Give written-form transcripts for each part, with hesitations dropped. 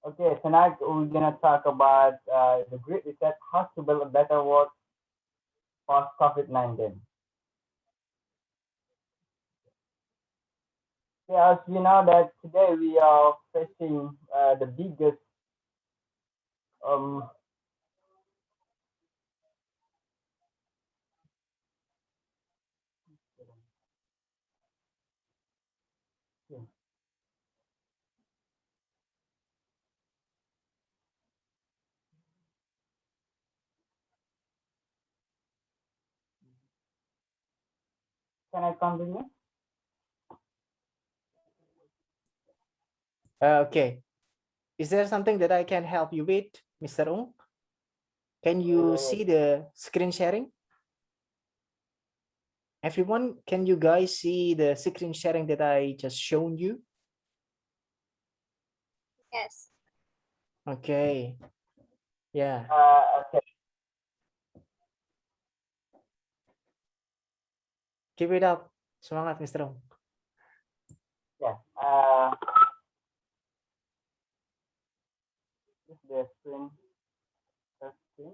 Okay, tonight we're gonna talk about the Great Reset, how to build a better world post COVID-19. Yeah, as we know that today we are facing the biggest um can I continue? Okay. Is there something that I can help you with, Mr. Ung? Can Wait, you wait, wait. see the screen sharing? Everyone, can you guys see the screen sharing that I just shown you? Yes. Okay. Yeah. Okay. Keep it up. Semangat, Mr. Ung. Yeah. This is the screen. First screen.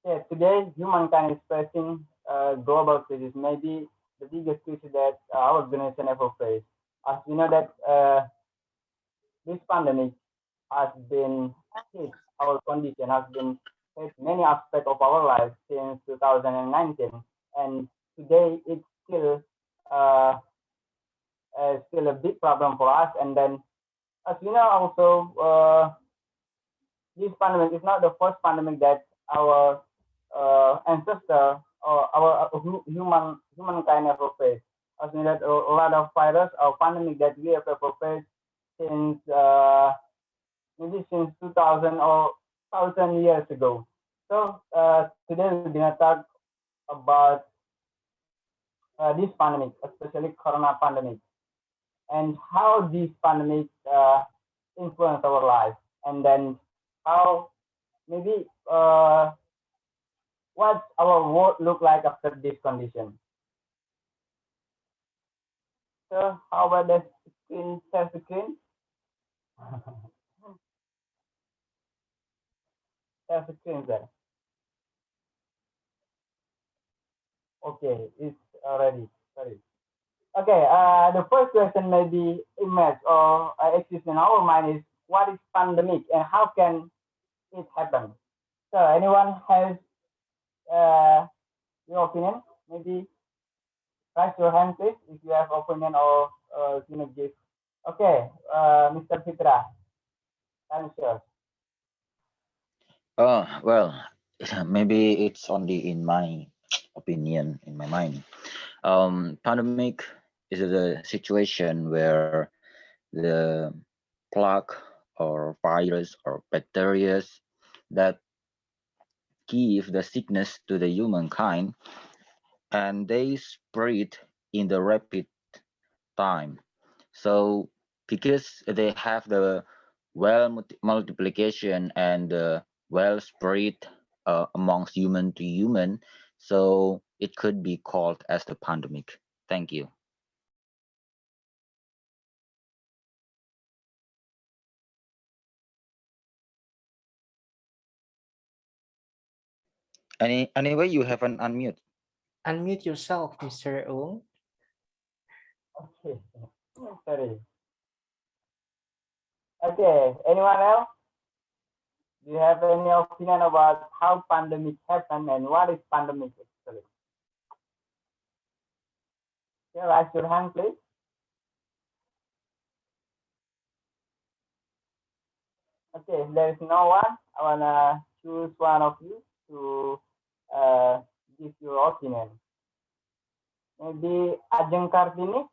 Yeah, today humankind is facing global crisis, maybe the biggest crisis that our generation ever faced. As we know that this pandemic has been hit our condition, has been hit many aspects of our life since 2019, and today it's uh, still a big problem for us. And then, as you know, also this pandemic is not the first pandemic that our ancestor or our humankind ever faced. As we know that a lot of virus or pandemic that we have ever faced since maybe since 2000 or 1000 years ago. So today we're gonna talk about this pandemic, especially Corona pandemic, and how this pandemic influence our life, and then how maybe what our world look like after this condition. So how about the screen? Share screen. Share screen there. Okay, it's already. Sorry. Okay, the first question may be image or exist in our mind is what is pandemic and how can it happen? So anyone has uh, your opinion? Maybe raise your hand please if you have opinion or you know give. Okay, Mr. Fitra, time is yours. Oh, well, maybe it's only in my opinion, in my mind. Pandemic is a situation where the plague or virus or bacteria that give the sickness to the humankind and they spread in the rapid time. So because they have the well multiplication and well spread amongst human to human, so it could be called as the pandemic. Thank you. Anyway, you have an unmute. Unmute yourself, Mr. Ung. Okay, sorry. Okay, anyone else? Do you have any opinion about how pandemic happen and what is pandemic actually? Okay, raise your hand please. Okay, if there is no one, I wanna choose one of you to uh, give your opinion. Maybe Ajeng Kartini.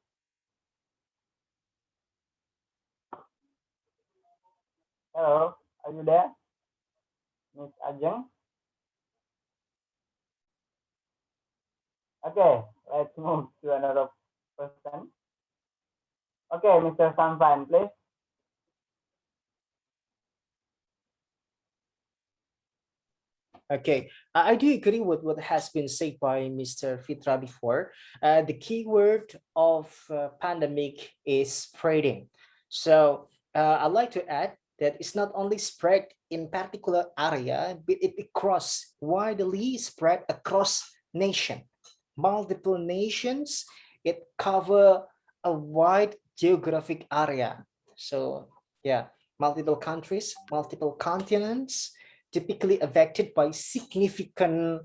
Hello, are you there, Miss Ajeng? Okay, let's move to another person. Okay, Mr. Sunshine, please. Okay, I do agree with what has been said by Mr. Fitra before. The keyword of pandemic is spreading. So I'd like to add that is not only spread in particular area, but it across widely spread across nation, multiple nations. It cover a wide geographic area. So yeah, multiple countries, multiple continents, typically affected by significant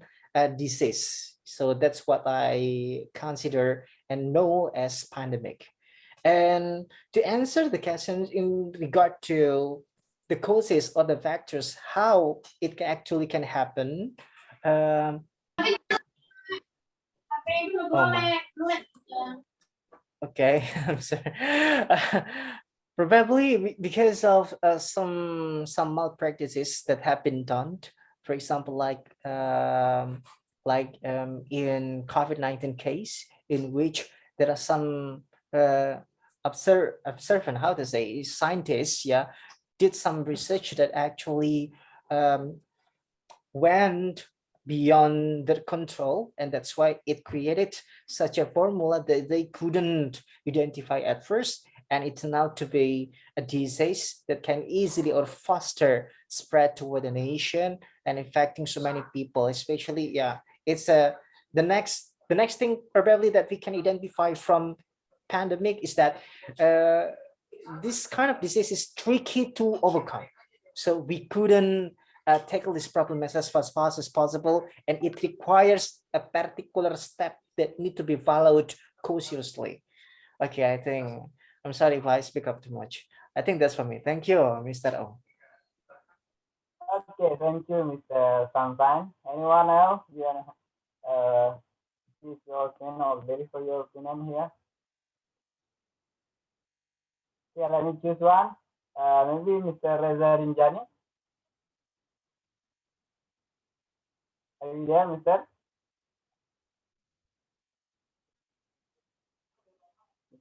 disease. So that's what I consider and know as pandemic. And to answer the questions in regard to the causes or the factors, how it actually can happen. Oh my. Okay, I'm sorry. Probably because of some malpractices that have been done. For example, in COVID-19 case, in which there are some observant, how to say, scientists, yeah, did some research that actually went beyond their control, and that's why it created such a formula that they couldn't identify at first, and it turned out to be a disease that can easily or faster spread toward the nation and infecting so many people, especially, yeah, it's the next thing probably that we can identify from pandemic is that this kind of disease is tricky to overcome, so we couldn't tackle this problem as fast as possible, and it requires a particular step that need to be followed cautiously. Okay, I think I'm sorry if I speak up too much. I think that's for me. Thank you, Mr. O. Okay, thank you, Mr. Sampan. Anyone else? You wanna choose your opinion or ready for your opinion here? Yeah, let me choose one. Maybe Mr. Reza Rinjani. Are you there, Mr.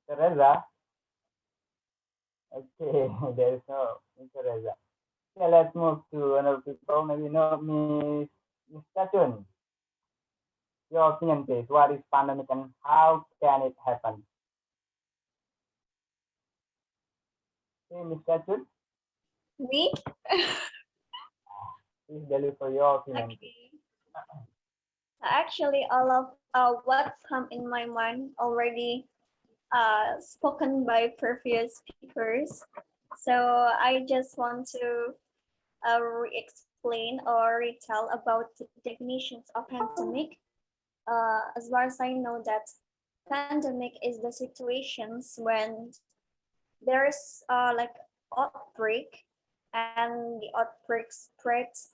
Reza? Okay, there is no Mr. Reza. Okay, let's move to another people. Maybe no Miss Chun. Your opinion, please. What is pandemic and how can it happen? Okay, Miss Chun, Me? please deliver your opinion. Okay. Actually, all of what come in my mind already spoken by previous speakers. So I just want to re-explain or retell about the definitions of pandemic. As far as I know, that pandemic is the situations when there's like outbreak, and the outbreak spreads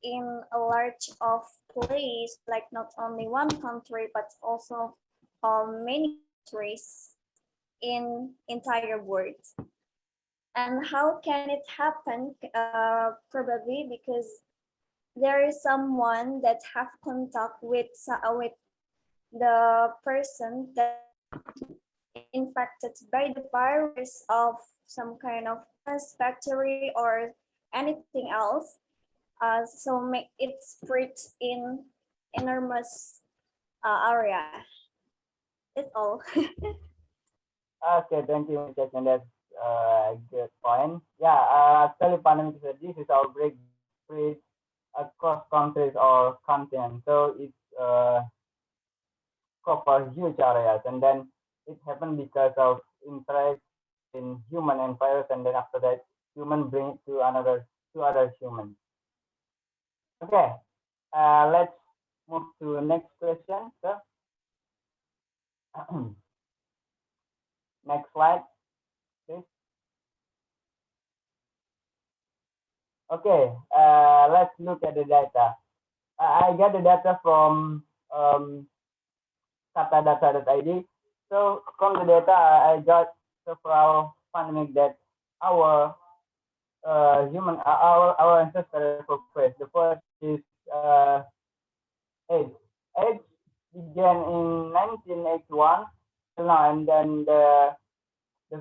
in a large of place, like not only one country but also many countries in entire world. And how can it happen? Probably because there is someone that have contact with the person that infected by the virus of some kind of bacteria or anything else. So make it spread in enormous area. That's all. Okay, thank you, Mr. Chun. That's a good point. Yeah, actually, pandemic is a disease outbreak spread across countries or continents. So it's cover huge areas, and then it happened because of interaction in human and virus, and then after that, human bring it to other humans. Okay, let's move to the next question, sir. Next slide, please. Okay, let's look at the data. I got the data from katadata.id. So from the data, I got several pandemic that our our ancestors faced. The first is AIDS. AIDS began in 1981 till now, and then the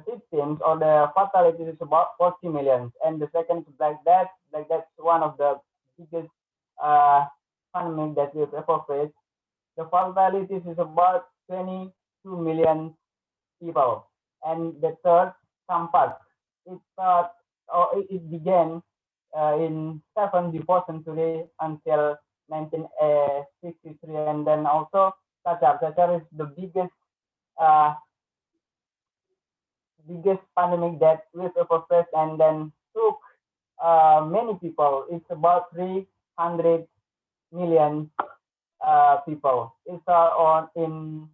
victims or the fatality is about 40 million. And the second is like that's one of the biggest pandemic that we've ever faced. The fatalities is about 22 million people. And the third, Campas. It started it began in 7 before century until 1963, and then also Cacar is the biggest pandemic that we've ever faced, and then took many people. It's about 300 million people. It's on in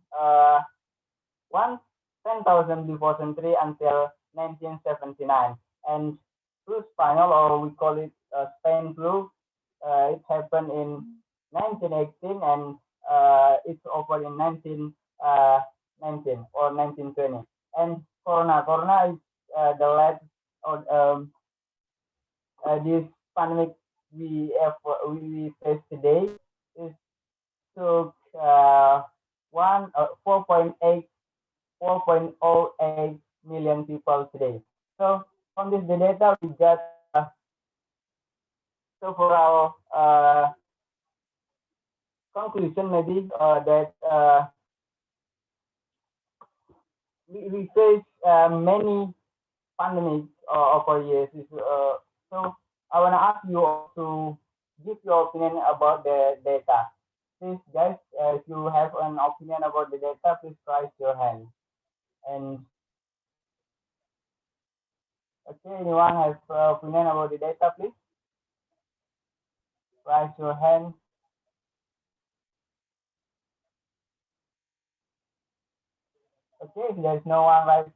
one 10,000 before century until 1979, and flu spaniel, or we call it Spain flu, it happened in 1918, and it's over in 1919 or 1920. And corona is the last or this pandemic we face today is took 4.08 million people today. So from this the data we got several conclusion maybe that we face many pandemics over years. So I want to ask you to give your opinion about the data. Please, guys, if you have an opinion about the data, please raise your hand. And okay, anyone has opinion about the data, please? Raise your hand. Okay, if there's no one raise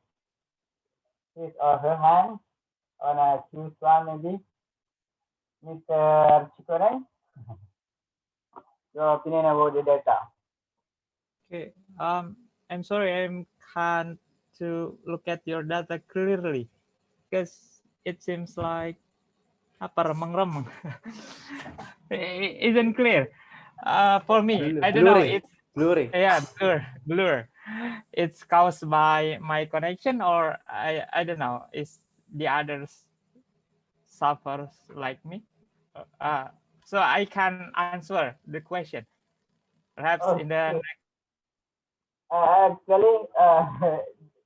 his or her hand, I wanna choose one maybe. Mr. Chikoreng, your opinion about the data. Okay. I'm sorry, I can't to look at your data clearly because it seems like apa remeng-remeng. Isn't clear. For me, I don't know. Blurry. It's Blurry. yeah, blur. It's caused by my connection, or I don't know. Is the others suffers like me? So I can answer the question. Perhaps in the Okay. Actually,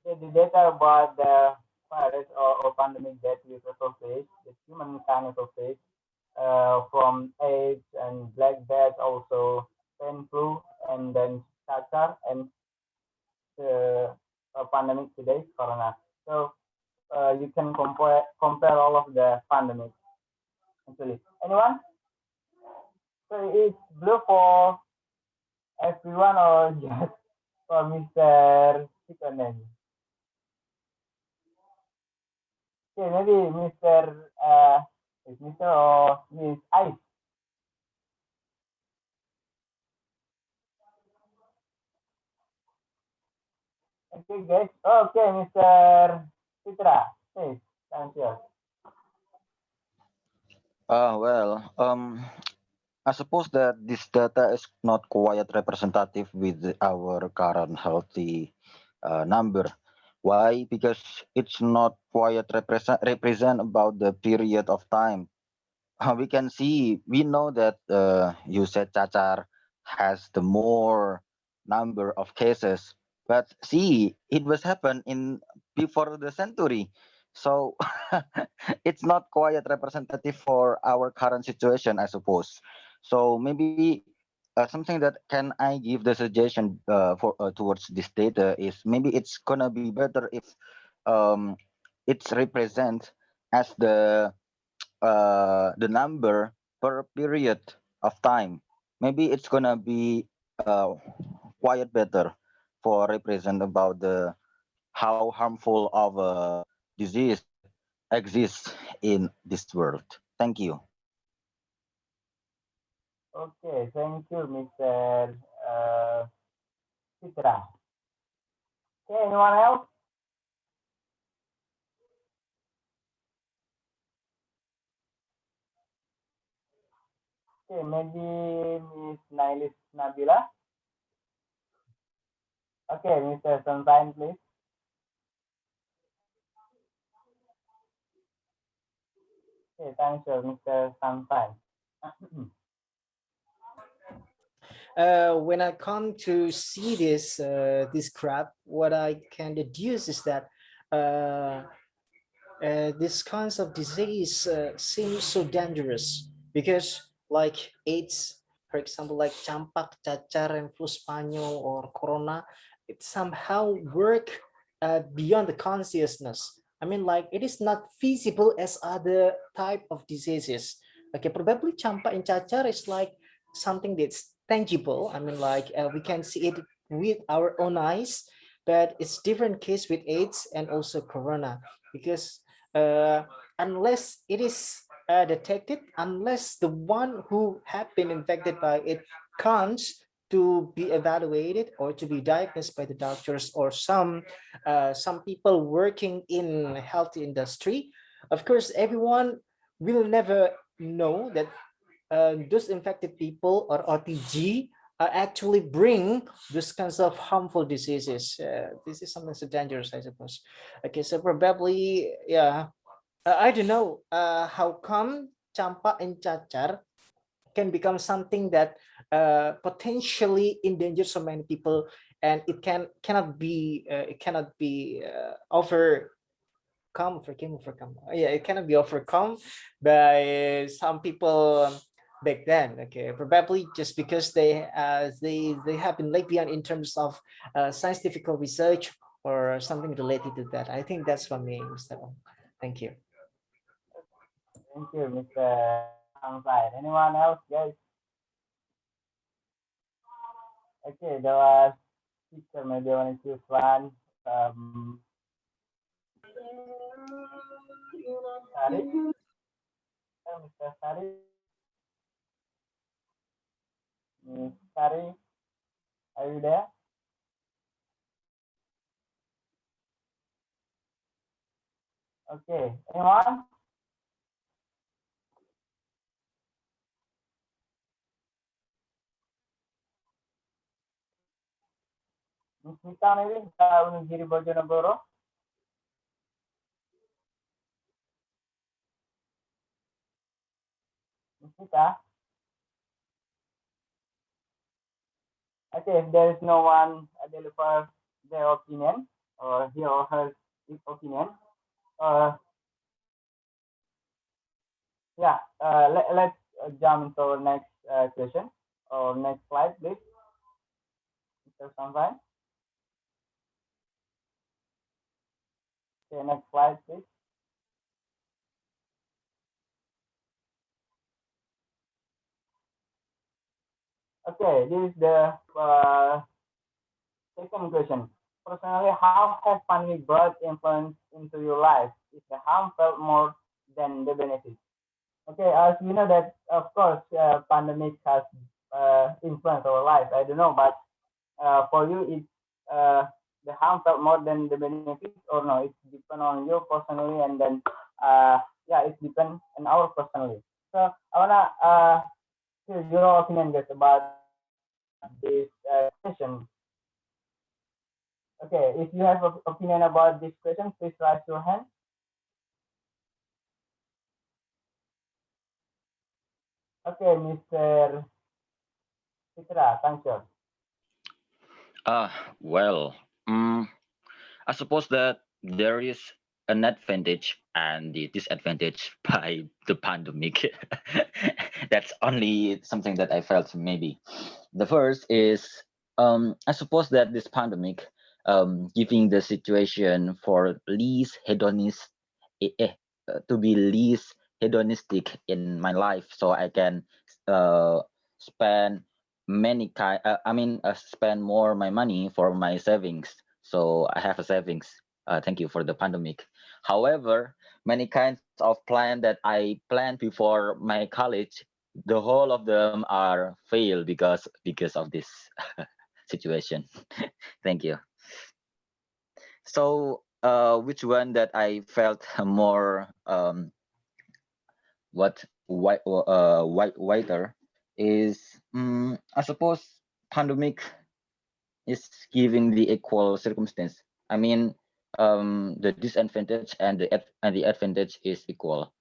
the data about the virus or pandemic that we ever faced, the humankind ever faced, from AIDS and Black Death, also Spain flu, and then Cacar, and the pandemic today, Corona. So you can compare all of the pandemics. Actually, anyone? So it's blue for everyone or just for Mr. Chikonen? Okay, maybe Mr. Is Mr. or Miss Ice. Okay, guys. Okay, Mr. Citra, please, thank you. Well, I suppose that this data is not quite representative with our current healthy number. Why? Because it's not quite represent about the period of time. We know that you said Cacar has the more number of cases, but see, it was happened in before the century, so it's not quite representative for our current situation, I suppose. So maybe something that can I give the suggestion for towards this data is maybe it's gonna be better if um, it's represent as the number per period of time. Maybe it's gonna be quite better for represent about the how harmful of a disease exists in this world. Thank you. Okay, thank you, Mr. Citra. Okay, anyone else? Okay, maybe Miss Nailis Nabila. Okay, Mr. Sunshine, please. Okay, thanks, Mr. Sunshine. When I come to see this graph, what I can deduce is that this kinds of disease seem so dangerous because like AIDS, for example, like campak, cacar, and flu spanyol or corona, it somehow work beyond the consciousness. I mean, like it is not feasible as other type of diseases. Okay, probably campak and cacar is like something that's tangible. I mean, like we can see it with our own eyes, but it's different case with AIDS and also corona because uh, unless it is detected, unless the one who have been infected by it comes to be evaluated or to be diagnosed by the doctors or some people working in health industry, of course everyone will never know that those infected people or OTG actually bring those kinds of harmful diseases. This is something so dangerous, I suppose. Okay, so probably, yeah, I don't know how come campak and cacar can become something that potentially endangers so many people, and it cannot be overcome. Yeah, it cannot be overcome by some people back then. Okay, probably just because they have been late beyond in terms of scientific research or something related to that. I think that's for me, Mr. Ong. Thank you. Thank you, Mr. Hamzai. Anyone else, guys? Okay, there was teacher. Maybe I want to choose one. Sari, Mr. Sari, Miss Sari, are you there? Okay, anyone? Miss Mita, maybe Unigiri Bojonegoro. Miss Mita. Okay, if there is no one deliver their opinion or he or her opinion, uh, yeah, let's jump into our next question or next slide, please. Mr. Samvan. Okay, next slide, please. Okay, this is the second question. Personally, how has pandemic brought influence into your life? Is the harm felt more than the benefit? Okay, as we know that, of course, pandemic has influenced our life. I don't know, but for you, it's the harm felt more than the benefit, or no? It depends on you personally, and then yeah, it depends on our personally. So I wanna hear your opinion, guys, about this question. Okay, if you have an opinion about this question, please raise your hand. Okay, Mr. Fitra, thank you. Well, I suppose that there is an advantage and the disadvantage by the pandemic. That's only something that I felt maybe. The first is I suppose that this pandemic giving the situation for least hedonist to be least hedonistic in my life so I can uh, spend spend more my money for my savings so I have a savings. Thank you for the pandemic. However, many kinds of plan that I planned before my college, the whole of them are failed because of this situation. Thank you. So, which one that I felt more whiter is I suppose pandemic is giving the equal circumstance. I mean, the disadvantage and the advantage is equal.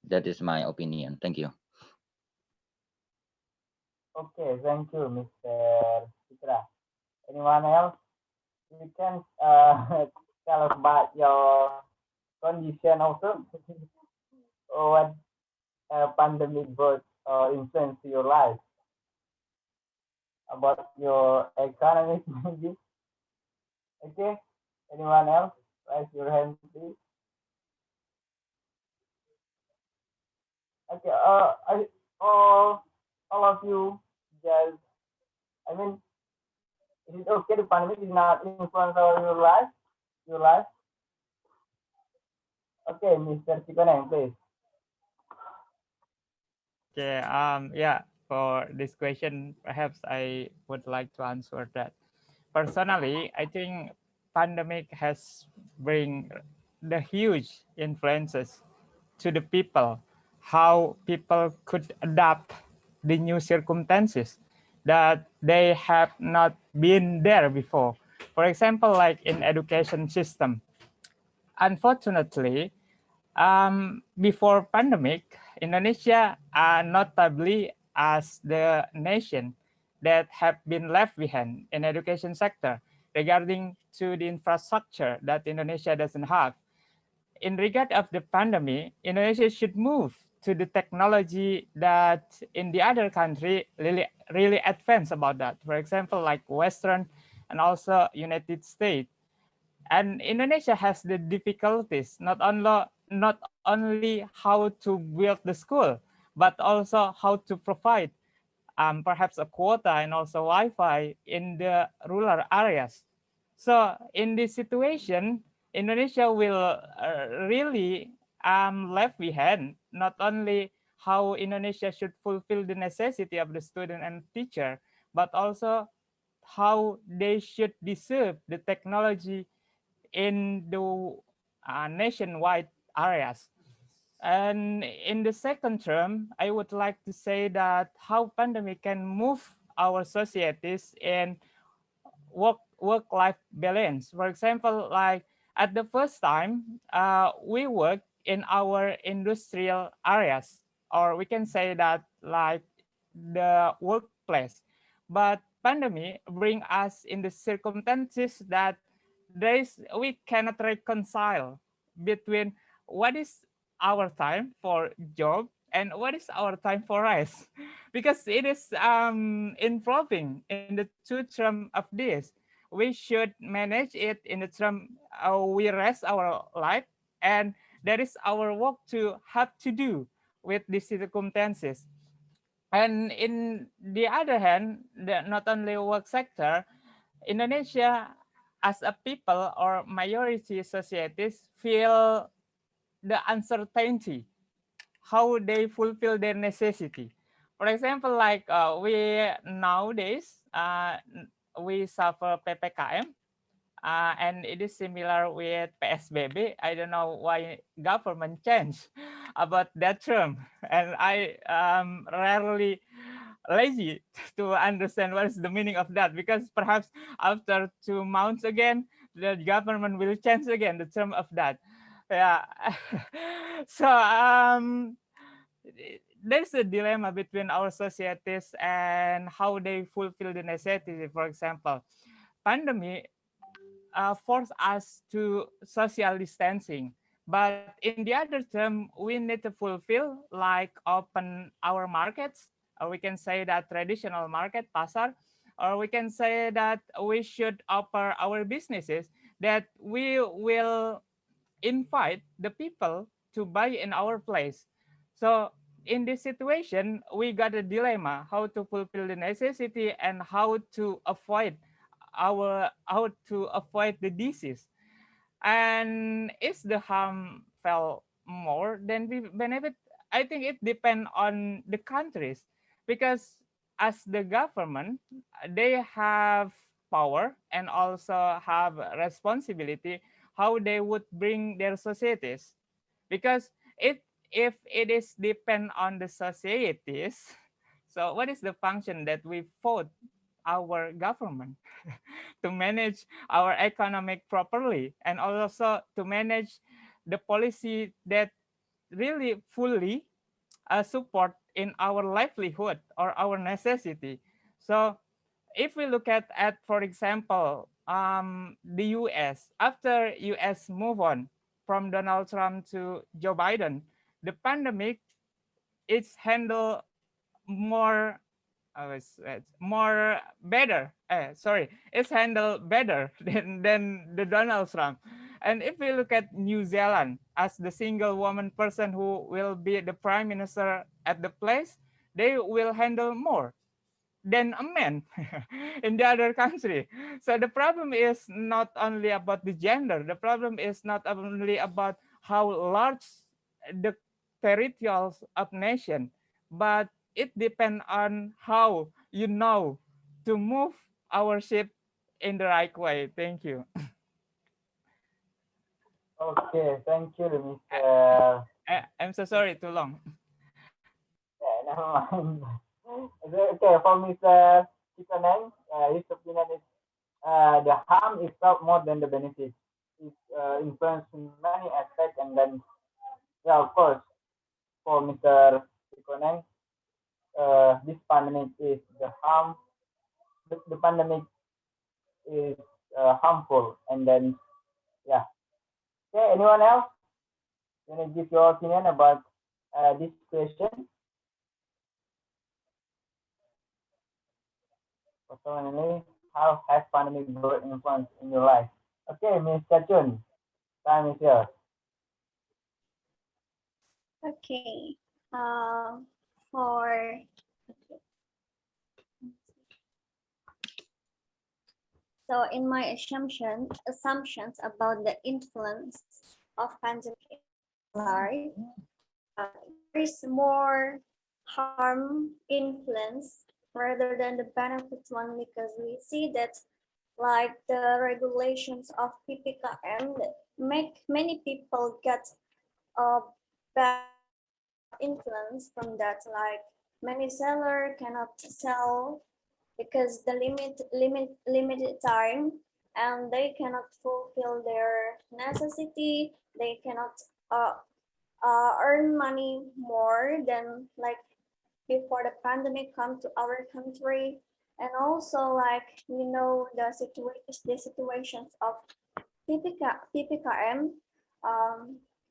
That is my opinion. Thank you. Okay, thank you, Mr. Fitra. Anyone else? You can tell us about your condition also what pandemic brought influence to your life, about your economic maybe. Okay, anyone else? Raise your hand, please. Okay, all of you just, I mean, is it okay the pandemic is not influence on your life? Your life? Okay, Mr. Chikoneng, please. Okay, yeah, for this question, perhaps I would like to answer that. Personally, I think pandemic has bring the huge influences to the people, how people could adapt the new circumstances that they have not been there before. For example, like in education system, unfortunately, before pandemic, Indonesia notably as the nation that have been left behind in education sector regarding to the infrastructure that Indonesia doesn't have. In regard of the pandemic, Indonesia should move to the technology that in the other country really advanced about that. For example, like Western and also United States. And Indonesia has the difficulties not only how to build the school, but also how to provide perhaps a quota and also Wi-Fi in the rural areas. So in this situation, Indonesia will really left behind not only how Indonesia should fulfill the necessity of the student and teacher, but also how they should deserve the technology in the nationwide areas. And in the second term, I would like to say that how pandemic can move our societies in work-life balance. For example, like at the first time, we work in our industrial areas, or we can say that like the workplace. But pandemic bring us in the circumstances that we cannot reconcile between what is our time for job and what is our time for rest because it is involving in the two term of this. We should manage it in the term we rest our life, and that is our work to have to do with these circumstances. And in the other hand, not only work sector, Indonesia as a people or majority societies feel the uncertainty how they fulfill their necessity. For example, like we nowadays we suffer PPKM, and it is similar with PSBB. I don't know why government changed about that term, and I rarely lazy to understand what is the meaning of that because perhaps after 2 months again the government will change again the term of that. Yeah. So there's a dilemma between our societies and how they fulfill the necessity. For example, pandemic force us to social distancing. But in the other term, we need to fulfill like open our markets, or we can say that traditional market, pasar, or we can say that we should offer our businesses that we will invite the people to buy in our place. So in this situation, we got a dilemma how to fulfill the necessity and how to avoid the disease. And is the harm felt more than the benefit? I think it depends on the countries because as the government, they have power and also have responsibility how they would bring their societies because if it is depend on the societies, so what is the function that we vote our government to manage our economic properly and also to manage the policy that really fully support in our livelihood or our necessity. So if we look at for example, the US, after US move on from Donald Trump to Joe Biden, the pandemic is handled more more better. It's handled better than the Donald Trump. And if we look at New Zealand as the single woman person who will be the prime minister at the place, they will handle more than a man in the other country. So the problem is not only about the gender. The problem is not only about how large the territories of nation, but it depends on how you know to move our ship in the right way. Thank you. Okay, thank you, Mr. I'm so sorry, too long. Yeah, never mind. Okay, for Mr. Chikoneng, his opinion is the harm is felt more than the benefit. It influences in many aspects, and then, yeah, of course, for Mr. Chikoneng, this pandemic is the harm. The pandemic is harmful, and then, yeah. Okay, anyone else? Can you give your opinion about this question? Personally, how has pandemic brought influence in your life? Okay, Ms. Kachun, time is yours. Okay. For so in my assumptions about the influence of pandemic life, there is more harm influence rather than the benefits one, because we see that like the regulations of PPKM that make many people get a bad influence from that, like many seller cannot sell because the limited time, and they cannot fulfill their necessity. They cannot earn money more than like before the pandemic come to our country. And also like the situations of PPKM,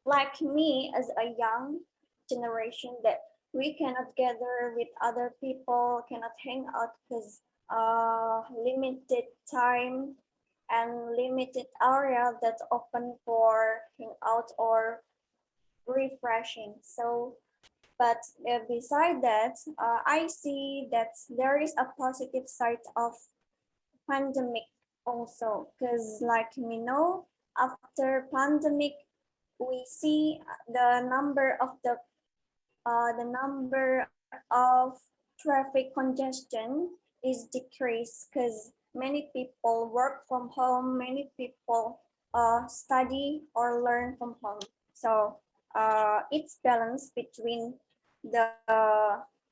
like me as a young generation, that we cannot gather with other people, cannot hang out because limited time and limited area that's open for hangout or refreshing. So, but beside that, I see that there is a positive side of pandemic also, because like we know, after pandemic, we see the number of traffic congestion is decreased because many people work from home, many people study or learn from home. So it's balance between the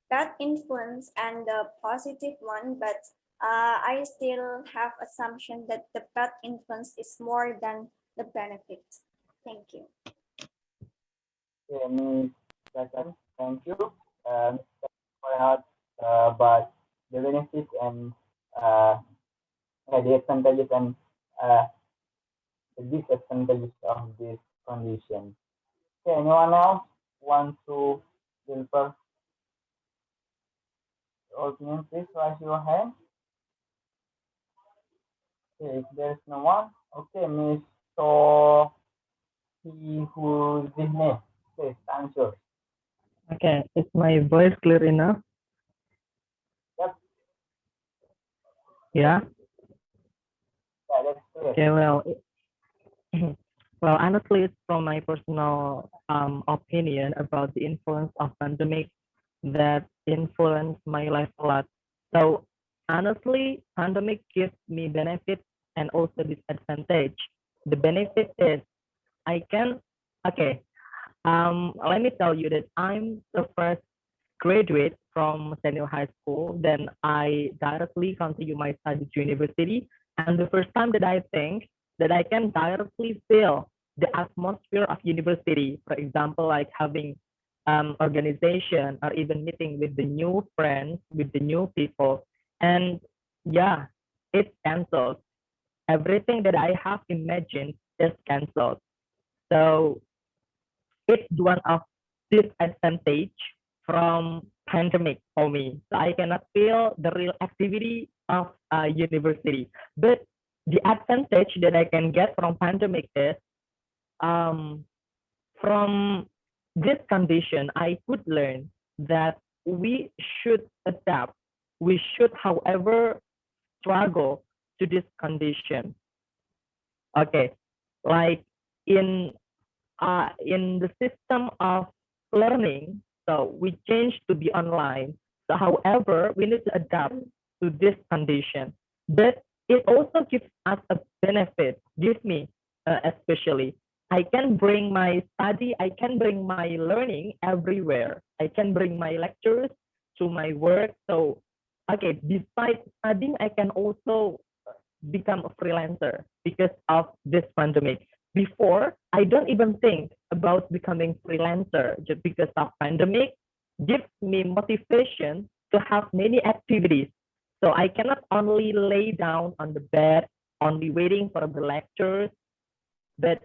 bad influence and the positive one, but I still have assumption that the bad influence is more than the benefit. Thank you. Okay, Ms. Kachun, thank you. Thank you for out about the benefits and the advantages and the disadvantages of this condition. Okay, anyone else want to deliver your opinion? Please raise your hand. Okay, if there's no one, okay, Miss Sohihuzihne, please answer. Okay, is my voice clear enough? Yep. Yeah. Yeah, that's clear. Okay. Well, well, honestly, it's from my personal opinion about the influence of pandemic that influenced my life a lot. So honestly, pandemic gives me benefit and also disadvantage. The benefit is I can, okay, let me tell you that I'm the first graduate from senior high school. Then I directly continue my study to university. And the first time that I think that I can directly feel the atmosphere of university, for example, like having organization or even meeting with the new friends, with the new people. And yeah, it's canceled. Everything that I have imagined is canceled. So it's one of disadvantage from pandemic for me. So I cannot feel the real activity of university. But the advantage that I can get from pandemic is um, from this condition, I could learn that we should adapt. We should, however, struggle to this condition. Okay, like in the system of learning, so we change to be online. So however, we need to adapt to this condition. But it also gives us a benefit, give me especially. I can bring my study, I can bring my learning everywhere. I can bring my lectures to my work. So, okay, besides studying, I can also become a freelancer because of this pandemic. Before, I don't even think about becoming freelancer just because of pandemic gives me motivation to have many activities. So I cannot only lay down on the bed, only waiting for the lectures, but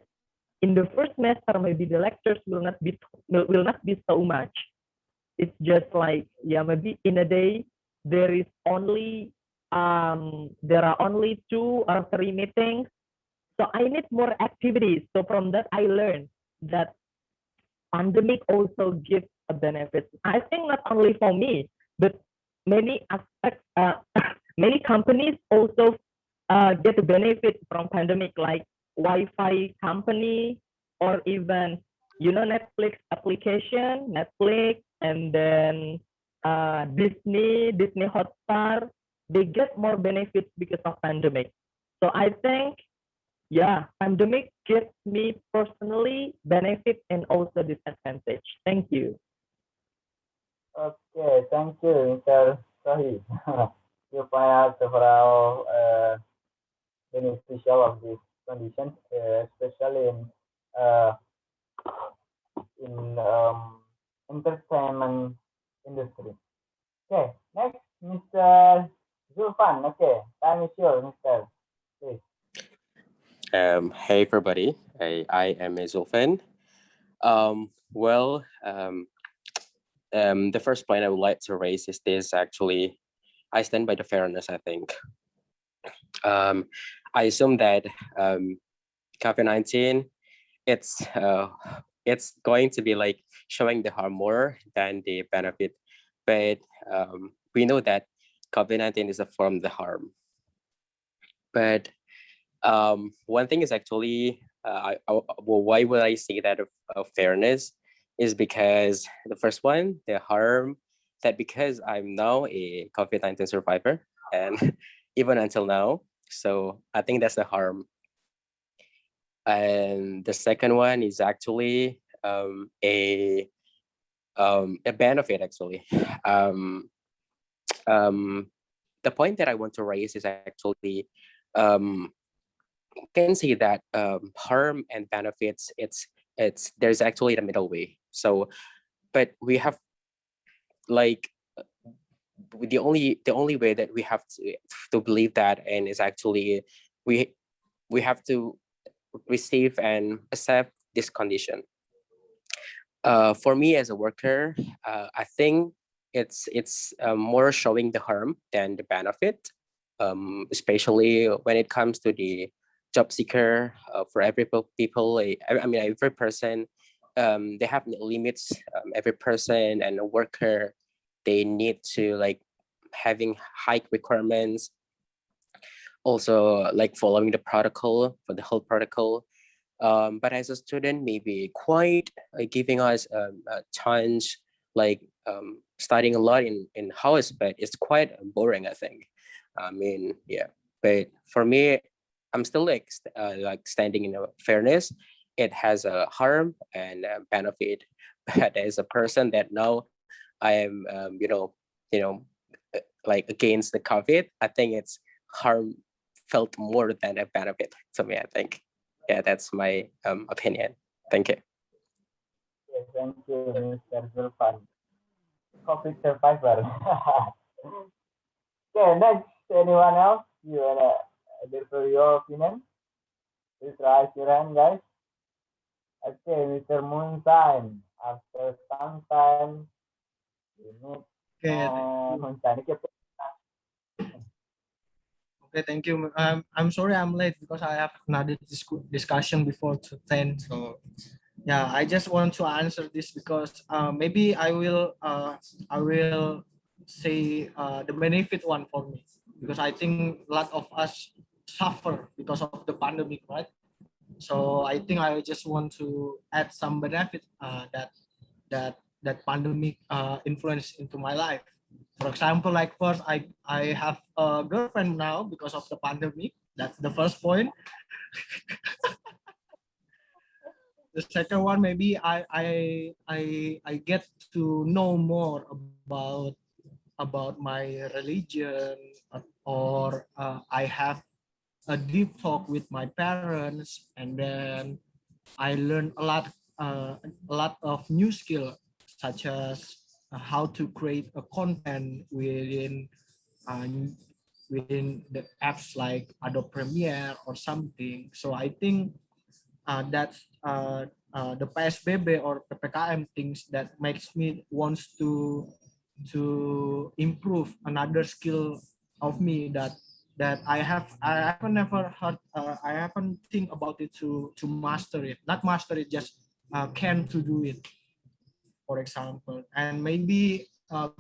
in the first semester, maybe the lectures will not be so much. It's just like, yeah, maybe in a day there is only there are only 2 or 3 meetings. So I need more activities. So from that I learned that pandemic also gives a benefit. I think not only for me, but many aspects, many companies also get a benefit from pandemic, like Wi-Fi company, or even Netflix application, Netflix, and then Disney Hotstar. They get more benefits because of pandemic. So I think, yeah, pandemic gives me personally benefit and also disadvantage. Thank you. Okay, thank you, Mr. Sohi. You point out several beneficial of this condition, especially uh, in entertainment industry. Okay, next, Mr. Zulfan. Okay, time is yours, Mr. Please. Hey everybody, I am Zulfan. Well, the first point I would like to raise is this. Actually, I stand by the fairness. I think I assume that COVID-19 it's going to be like showing the harm more than the benefit, but we know that COVID-19 is a form of the harm. But one thing is actually, well, why would I say that of fairness is because the first one, the harm that because I'm now a COVID-19 survivor and even until now, so I think that's the harm. And the second one is actually a benefit actually. The point that I want to raise is actually can see that harm and benefits it's there's actually the middle way. So but we have like the only way that we have to believe that and is actually we have to receive and accept this condition. For me as a worker, I think it's more showing the harm than the benefit, especially when it comes to the job seeker. For every people, I mean every person, they have limits. Every person and a worker, they need to like having high requirements. Also, like following the protocol for the whole protocol. But as a student, maybe quite giving us a chance, like studying a lot in house, but it's quite boring, I think. I mean, yeah. But for me, I'm still like standing in a fairness. It has a harm and a benefit. But as a person that now I am, like against the COVID, I think it's harm felt more than a benefit to me, I think. Yeah, that's my opinion. Thank you. Yes, thank you, Mr. Zulfan. COVID survivor. Okay, next, anyone else? You wanna give your opinion? Please raise your hand, guys. Okay, Mr. Moonshine. After some time, we need Okay, thank you. Moonshine. Okay, Okay, thank you. I'm sorry I'm late because I have another discussion before to 10. So yeah, I just want to answer this because maybe I will say the benefit one for me because I think a lot of us suffer because of the pandemic, right? So I think I just want to add some benefit that pandemic influence into my life. For example, like first, I have a girlfriend now because of the pandemic. That's the first point. The second one, maybe I get to know more about my religion, or I have a deep talk with my parents, and then I learned a lot of new skill, such as how to create a content uh, within the apps like Adobe Premiere or something. So I think that's the PSBB or PPKM things that makes me wants to improve another skill of me that I haven't never heard I haven't think about it to master it, not master it, just can to do it, for example. And maybe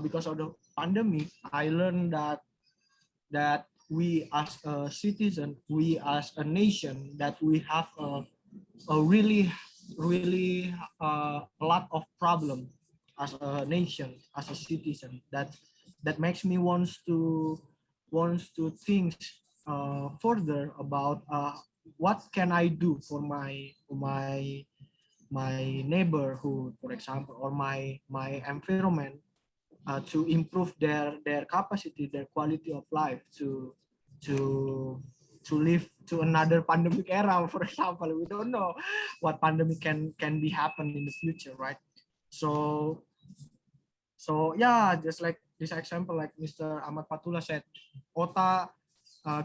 because of the pandemic I learned that we as a citizen, we as a nation, that we have a really a lot of problem as a nation, as a citizen, that makes me wants to think further about what can I do for my neighborhood, for example, or my environment, to improve their capacity, their quality of life, to to live to another pandemic era. For example, we don't know what pandemic can be happen in the future, right? So yeah, just like this example, like Mr. Ahmad Patullah said, OTA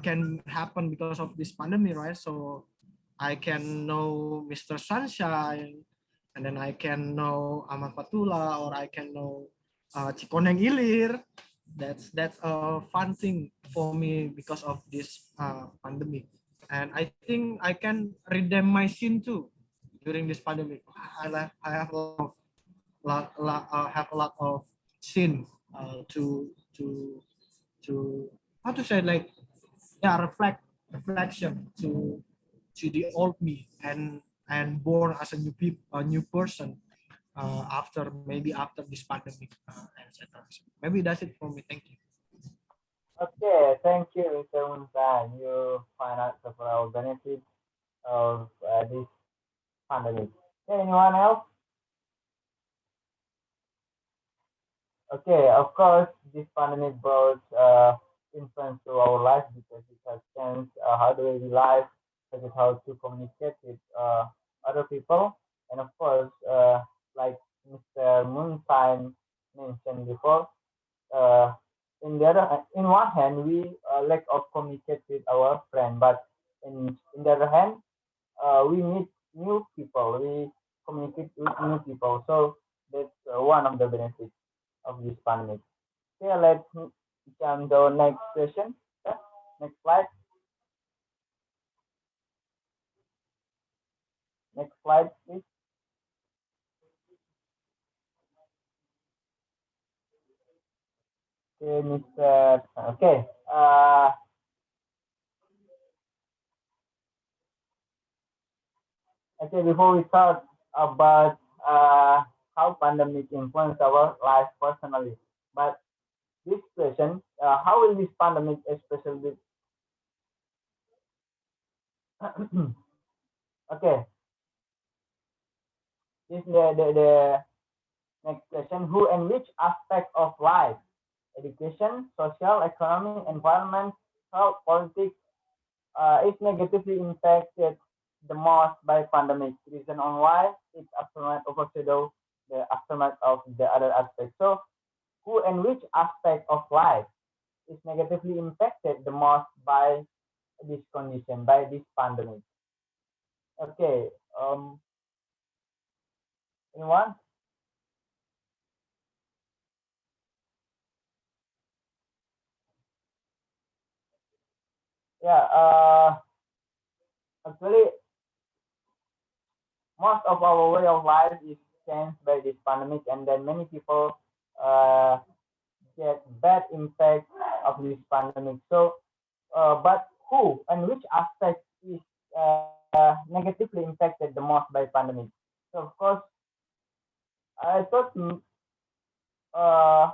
can happen because of this pandemic, right? So I can know Mr. Sunshine, and then I can know Ahmad Patullah, or I can know Cikoneng Ilir. That's a fun thing for me because of this pandemic, and I think I can redeem my sin too during this pandemic. I have a lot of sin to to how to say, like, yeah, reflection to the old me, and born as a new person after this pandemic, etc. Maybe that's it for me. Thank you. okay, thank you, Mr. Moonshine. You find out several benefits of this pandemic. Okay, anyone else? Okay, of course, this pandemic brought influence to our life because it has changed how the way we live, such as how to communicate with other people, and of course, like Mr. Moonshine mentioned before, uh, in one hand, we lack of communicate with our friend, but in the other hand, we meet new people, we communicate with new people. So that's one of the benefits of this pandemic. Okay, let's jump to next question. Yeah, next slide. Next slide, please. Okay, Mr. Okay. Okay, before we talk about how pandemic influence our life personally, but this question, how will this pandemic especially okay, this the next question, who and which aspect of life, education, social, economy, environment, health, politics, is negatively impacted the most by pandemic. Reason on why its aftermath overshadow the aftermath of the other aspects. So, who and which aspect of life is negatively impacted the most by this condition, by this pandemic? Okay. Anyone? Yeah, actually, most of our way of life is changed by this pandemic, and then many people uh, get bad impact of this pandemic. So, but who and which aspect is negatively impacted the most by pandemic? So, of course, I thought uh,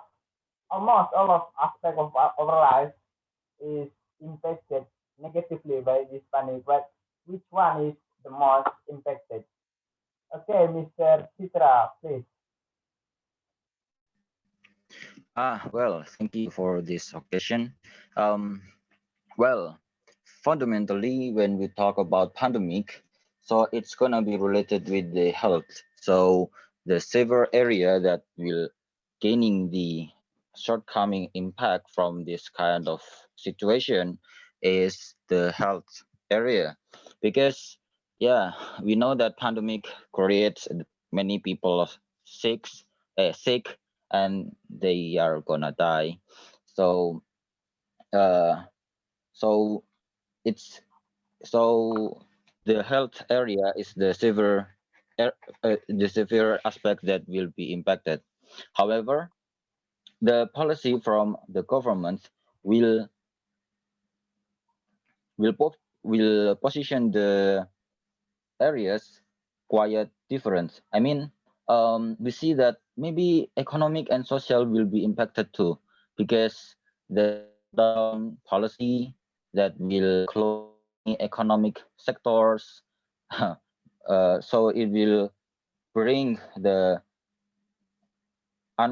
almost all of aspect of our life is impacted negatively by this pandemic, but which one is the most impacted? Okay, Mr. Citra, please. Well, thank you for this occasion. Um, well, fundamentally, when we talk about pandemic, so it's gonna be related with the health. So the severe area that will gaining the shortcoming impact from this kind of situation is the health area, because yeah, we know that pandemic creates many people sick, sick, and they are gonna die. So uh, so it's so the health area is the severe aspect that will be impacted. However, the policy from the government will will position the areas quite different. I mean, we see that maybe economic and social will be impacted too, because the lockdown policy that will close many economic sectors. So it will bring the I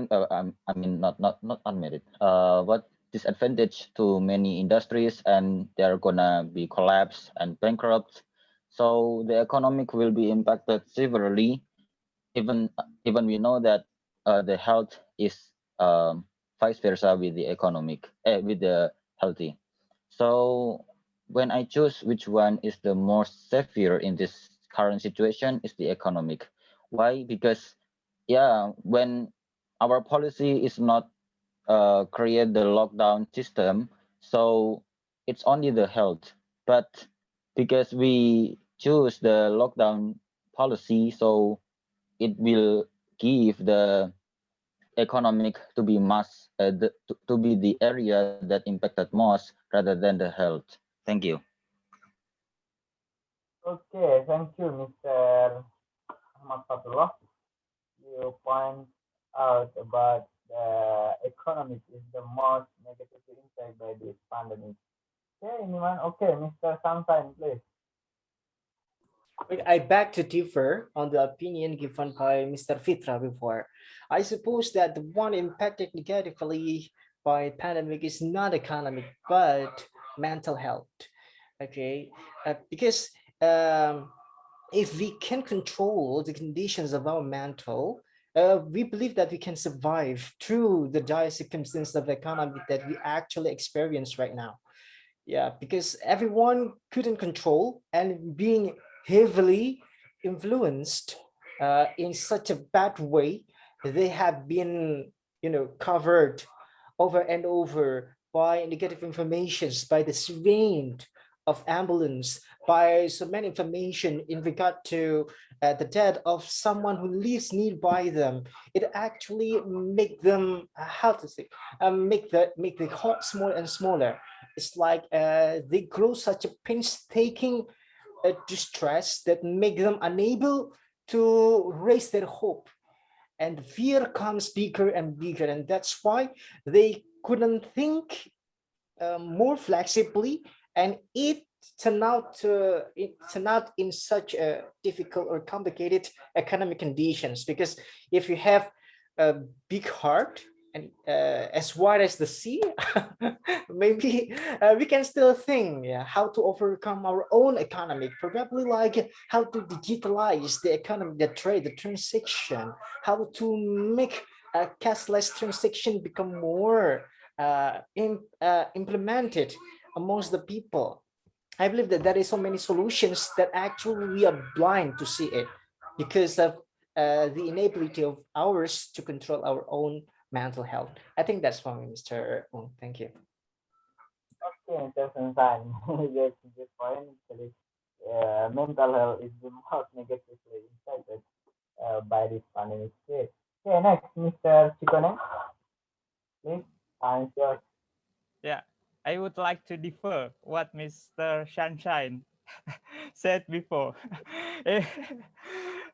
mean not unmarried, what disadvantage to many industries, and they're gonna be collapsed and bankrupt. So the economic will be impacted severely. Even we know that the health is vice versa with the economic, with the healthy. So when I choose which one is the more severe in this current situation is the economic. Why? Because yeah, when our policy is not create the lockdown system, so it's only the health. But because we choose the lockdown policy, so it will give the economic to be to be the area that impacted most rather than the health. Thank you. Okay, thank you, Mr. Ahmad Fatullah. You point out about the economic is the most negatively impacted by this pandemic. Okay, anyone? Okay, Mr. Sunshine, please. But I beg to differ on the opinion given by Mr. Fitra before. I suppose that the one impacted negatively by pandemic is not economic, but mental health. Okay, because if we can control the conditions of our mental, we believe that we can survive through the dire circumstances of economy that we actually experience right now. Yeah, because everyone couldn't control and being heavily influenced in such a bad way, they have been, covered over and over by negative informations, by the surveying of ambulance, by so many information in regard to the death of someone who lives nearby them. It actually make them, how to say, make the heart smaller and smaller. It's like they grow such a painstaking distress that make them unable to raise their hope, and fear comes bigger and bigger, and that's why they couldn't think more flexibly, and it turned out in such a difficult or complicated economic conditions. Because if you have a big heart and as wide as the sea, maybe we can still think, yeah, how to overcome our own economy, probably like how to digitalize the economy, the trade, the transaction, how to make a cashless transaction become more implemented amongst the people. I believe that there is so many solutions that actually we are blind to see it because of the inability of ours to control our own mental health. I think that's for me, Mr. Ung. Thank you. Okay, interesting sign. Yes, this point actually, mental health is the most negatively impacted by this pandemic state. Okay, next, Mr. Chikone, please answer. Yeah, I would like to defer what Mr. Sunshine said before. if,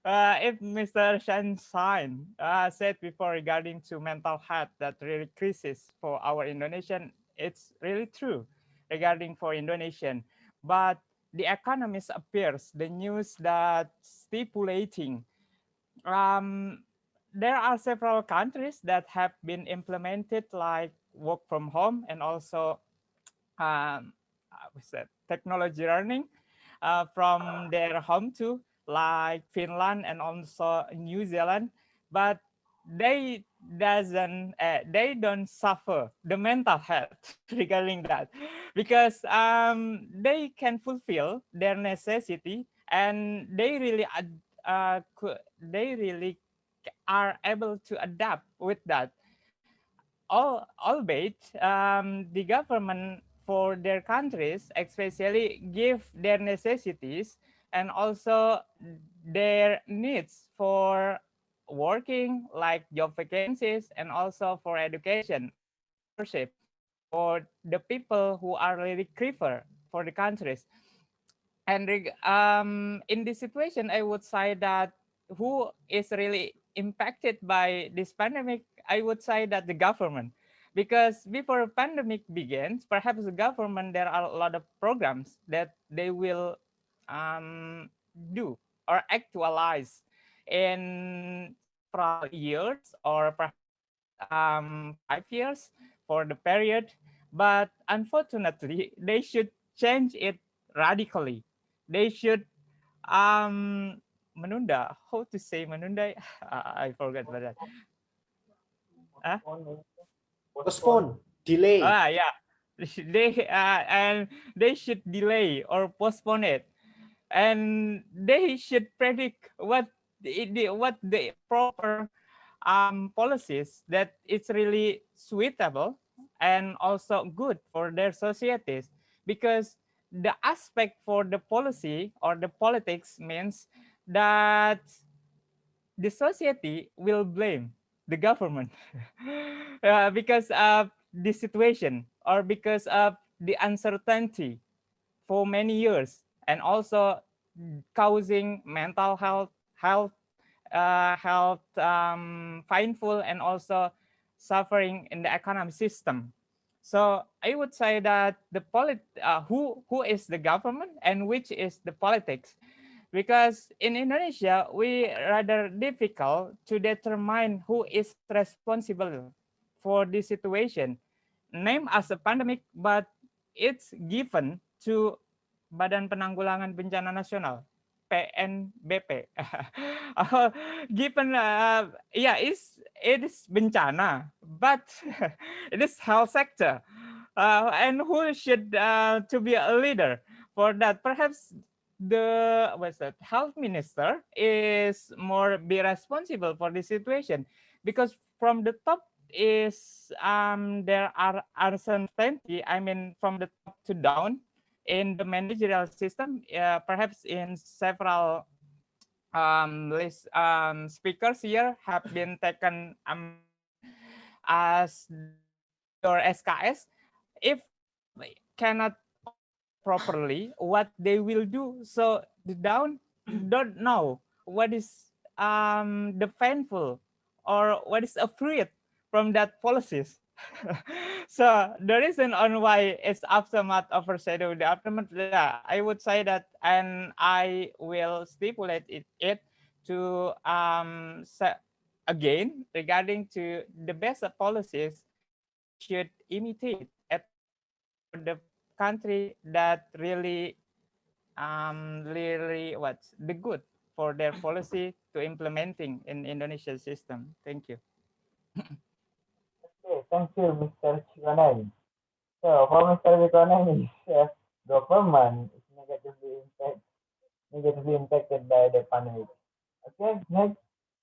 if Mr. Sunshine said before regarding to mental health that really crisis for our Indonesian, it's really true regarding for Indonesian. But the economist appears the news that stipulating there are several countries that have been implemented like work from home and also what's that, technology learning from their home too, like Finland and also New Zealand, but they don't suffer the mental health regarding that because they can fulfill their necessity and they really are able to adapt with that. Albeit the government for their countries especially give their necessities and also their needs for working like job vacancies and also for education scholarship for the people who are really critical for the countries. And in this situation, I would say that who is really impacted by this pandemic, I would say that the government. Because before pandemic begins, perhaps the government, there are a lot of programs that they will do or actualize in several years or perhaps 5 years for the period. But unfortunately, they should change it radically. They should menunda. How to say menunda? I forgot about that. Huh? Postpone, delay. Yeah. And they should delay or postpone it, and they should predict what the proper policies that it's really suitable and also good for their societies, because the aspect for the policy or the politics means that the society will blame the government because of the situation or because of the uncertainty for many years and also causing mental health painful and also suffering in the economic system. So I would say that who is the government and which is the politics, because in Indonesia we rather difficult to determine who is responsible for this situation. Name as a pandemic, but it's given to Badan Penanggulangan Bencana Nasional, PNBP. Given, it is bencana, but it is health sector, and who should to be a leader for that? Perhaps the health minister is more be responsible for this situation, because from the top is there are uncertainty. I mean, from the top to down in the managerial system, perhaps in several speakers here have been taken as your SKS. If cannot properly what they will do, so the down don't know what is the painful or what is afraid from that policies. So the reason on why it's aftermath overshadow the aftermath, yeah, I would say that, and I will stipulate it to again regarding to the best policies we should imitate at the country that really what's the good for their policy to implementing in Indonesia system. Thank you. Okay, thank you, Mr. Chikone. So for Mr. Chikone, government is negatively impacted by the pandemic. Okay, next,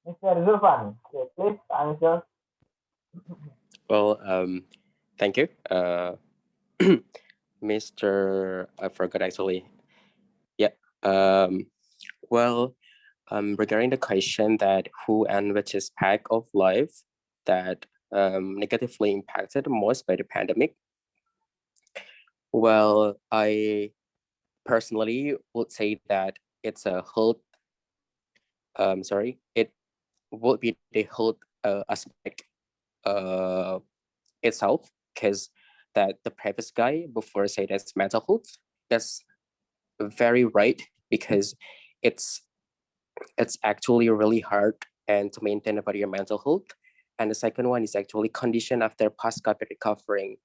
Mr. Zulfan, okay, please answer. Well, thank you, Mr. I forgot actually. Yeah. Well, regarding the question that who and which aspect of life that negatively impacted the most by the pandemic. Well, I personally would say that it's a health. It would be the health aspect uh, itself, because that the previous guy before say that's mental health. That's very right, because it's actually really hard and to maintain about your mental health. And the second one is actually condition after post-COVID recovering.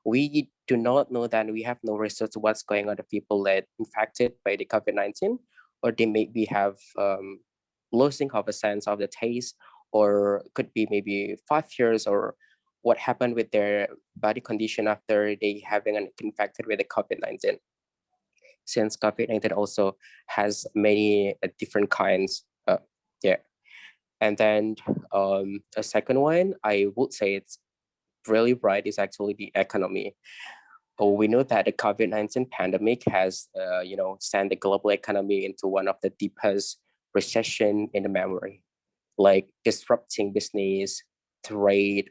We do not know that we have no research what's going on the people that infected by the COVID-19, or they maybe have losing of a sense of the taste, or could be maybe 5 years, or what happened with their body condition after they having an infected with the COVID-19. Since COVID-19 also has many different kinds. Yeah. And then a second one, I would say it's really right, is actually the economy. We know that the COVID-19 pandemic has, sent the global economy into one of the deepest recession in the memory, like disrupting business, trade,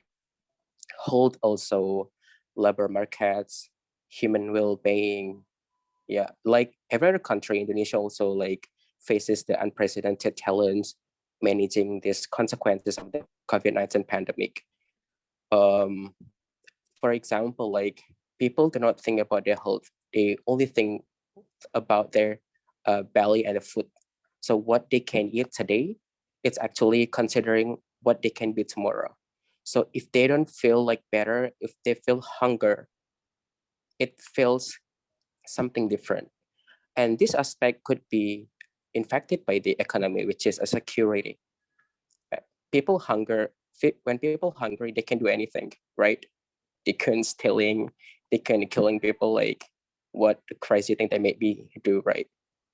hold also labor markets, human well-being. Yeah, like every other country, Indonesia also like faces the unprecedented challenge managing these consequences of the COVID-19 pandemic. Um, for example, like people do not think about their health; they only think about their belly and the food. So what they can eat today, it's actually considering what they can be tomorrow. So if they don't feel like better, if they feel hunger, it feels something different. And this aspect could be infected by the economy, which is a security. People hunger, when people hungry, they can do anything, right? They can stealing, they can killing people, like what crazy thing they maybe do, right?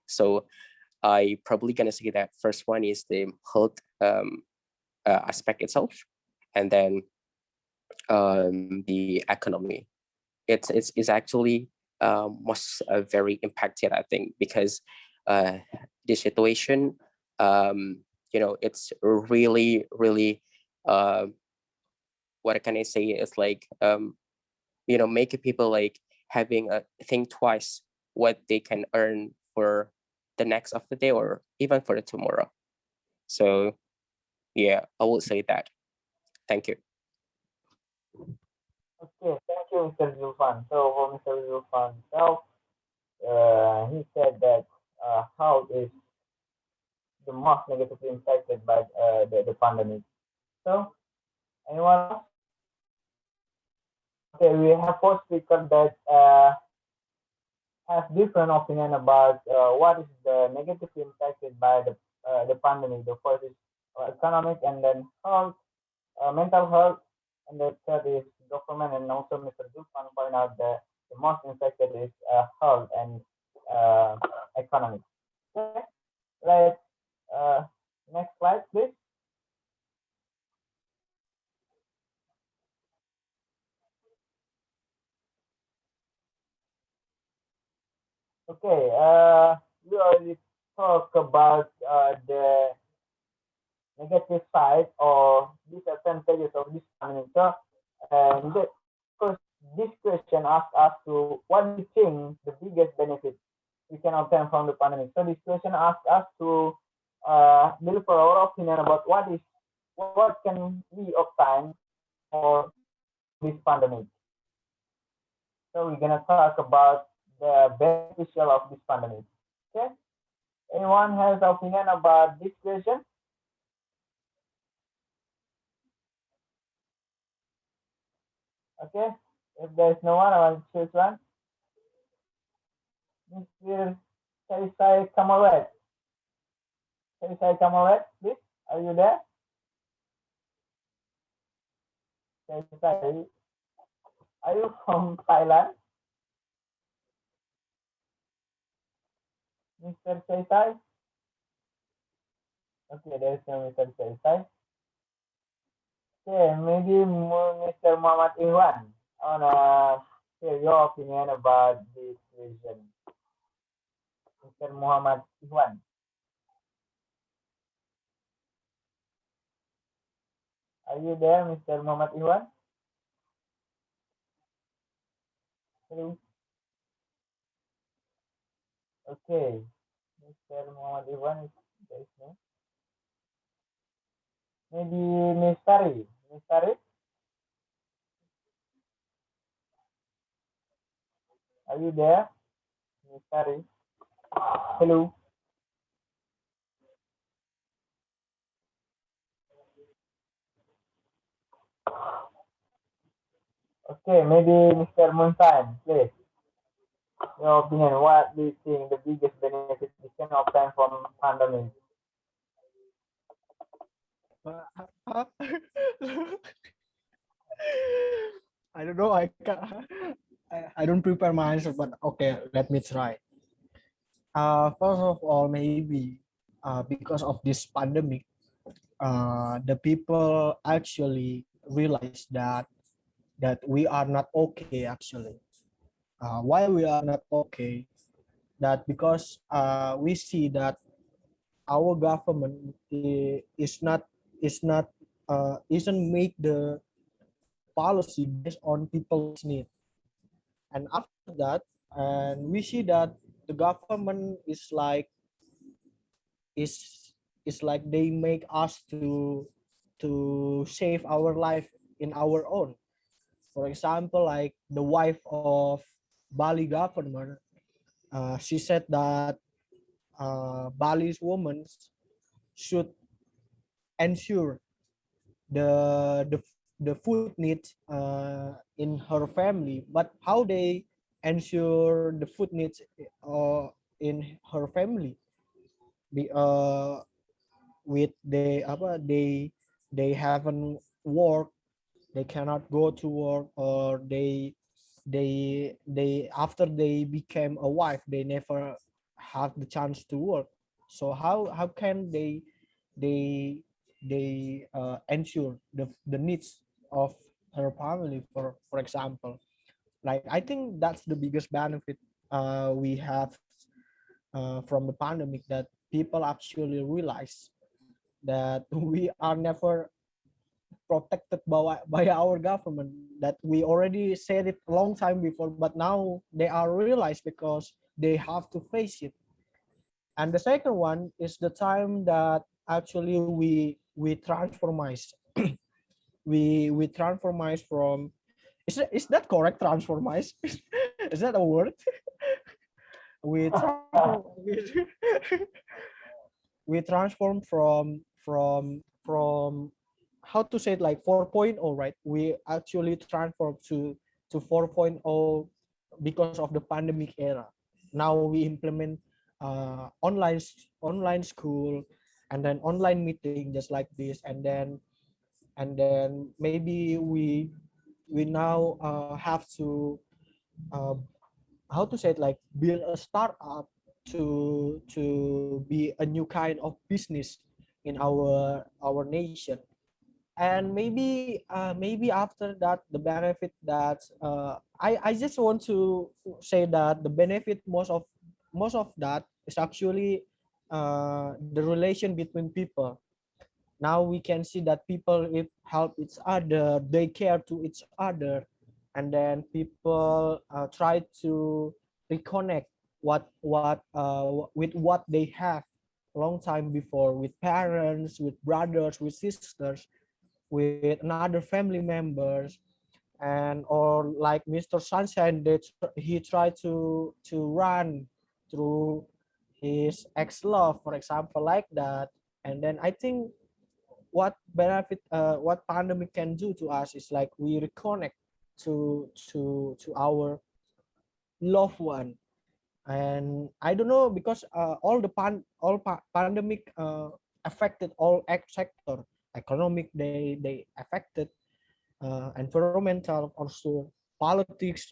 So I probably gonna say that first one is the health aspect itself, and then the economy. It's actually was very impacted, I think, because the situation, it's really, really, what can I say? It's like, making people like having a think twice what they can earn for the next of the day or even for the tomorrow. So yeah, I would say that. Thank you. Okay, thank you, Mr. Zulfan. So for Mr. Zulfan, so he said that how is the most negatively impacted by the pandemic. So anyone else? Okay, we have four speakers that have different opinion about what is the negatively impacted by the pandemic. The first is economic, and then health, mental health, and the third is government. And also, Mr. Zulfan point out that the most infected is health and economic. Okay, let's next slide, please. Okay, we already talked about the negative side or disadvantages of this pandemic. So, because this question asks us to what do you think the biggest benefit we can obtain from the pandemic. So this question asks us to deliver our opinion about what can we obtain for this pandemic. So we're gonna talk about the beneficial of this pandemic. Okay. Anyone has opinion about this question? Okay. If there's no one, I will choose one. Mr. Sarisai Kamaret. Sarisai Kamaret, please. Are you there? Sarisai, are you from Thailand? Mr. Sarisai? Okay, there is no Mr. Saisai. Okay, maybe Mr. Muhammad Iwan. I wanna hear your opinion about this vision. Mr. Muhammad Iwan. Are you there, Mr. Muhammad Iwan? Hello. Okay, Mr. Muhammad Iwan is there is no. Maybe Miss Tari. Miss Tari, are you there? Miss Tari. Hello. Okay, maybe Mr. Moonshine, please. Your opinion, what do you think the biggest benefit we can obtain from pandemic? I don't know. I don't prepare my answer, but okay, let me try. First of all, maybe because of this pandemic, the people actually realize that we are not okay. Actually, why we are not okay? That because we see that our government is not isn't make the policy based on people's need. And after that, and we see that the government is is like they make us to save our life in our own. For example, like the wife of Bali governor, she said that Bali's women should ensure the the food needs in her family. But how they ensure the food needs in her family? Be, with they haven't work, they cannot go to work, or they after they became a wife, they never have the chance to work. So how can they ensure the needs of her family, for example? Like, I think that's the biggest benefit we have from the pandemic, that people actually realize that we are never protected by our government, that we already said it a long time before, but now they are realized because they have to face it. And the second one is the time that actually we transformize. We transformize from, is that correct, transformize? Is that a word? we transform we, we transform from how to say it, like 4.0, right? We actually transform to 4.0 because of the pandemic era. Now we implement online school, and then online meeting just like this, and then maybe we now have to uh, how to say it, like build a startup to be a new kind of business in our nation. And maybe after that, the benefit that I just want to say that the benefit, most of that is actually the relation between people. Now we can see that people, if help each other, they care to each other, and then people try to reconnect with what they have long time before, with parents, with brothers, with sisters, with another family members. And or like Mr. Sunshine, he tried to run through his ex-love, for example, like that. And then I think what pandemic can do to us is like we reconnect to our loved one. And I don't know, because pandemic affected all sector. Economic, they affected, environmental also, politics.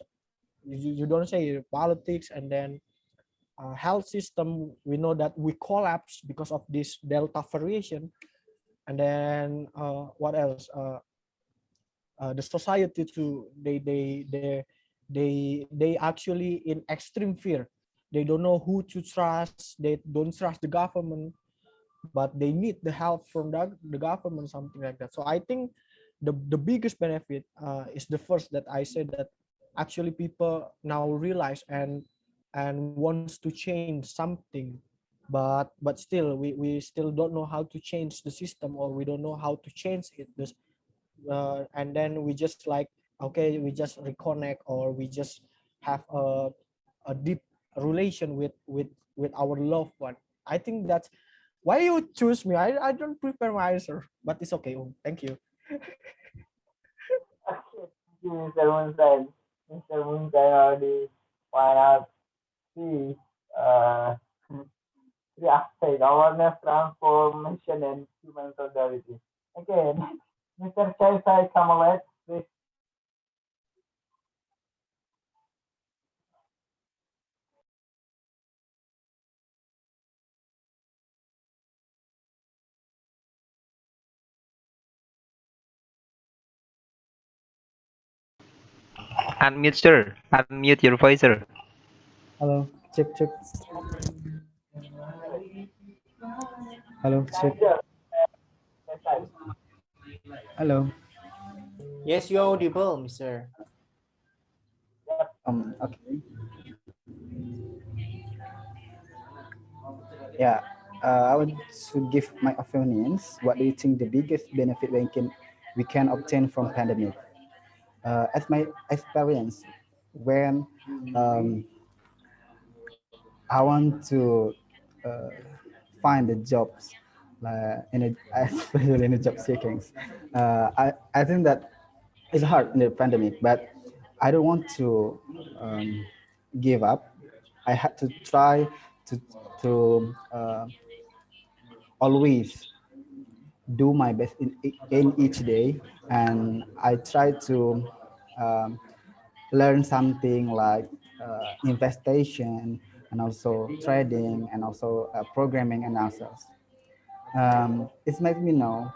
You don't say politics, and then health system, we know that we collapse because of this Delta variation. And then what else? The society too, they actually in extreme fear. They don't know who to trust. They don't trust the government, but they need the help from the government, something like that. So I think the biggest benefit is the first that I said, that actually people now realize and wants to change something, but still we still don't know how to change the system, or we don't know how to change it. And then we just like, okay, we just reconnect, or we just have a deep relation with our loved one. I think that's why you choose me. I don't prepare my answer, but it's okay. Thank you. Okay, thank you, Mr. Moonshine. Mr. Moonshine already point out three, uh, three aspects: awareness, transformation, and human solidarity. Okay, Mr. Chaisai Kamalet, please. Unmute, sir. Unmute your voice, sir. Hello, check, check. Hello, check. Manager, Chaisai. Hello. Yes, you're audible, Mr. Okay. Yeah. I want to give my opinions. What do you think the biggest benefit we can obtain from pandemic? As my experience, when I want to uh, find the jobs, especially in the job seekings, I think that it's hard in the pandemic, but I don't want to give up. I had to try to always do my best in each day, and I try to um, learn something like investation, and also trading, and also programming analysis. It makes me know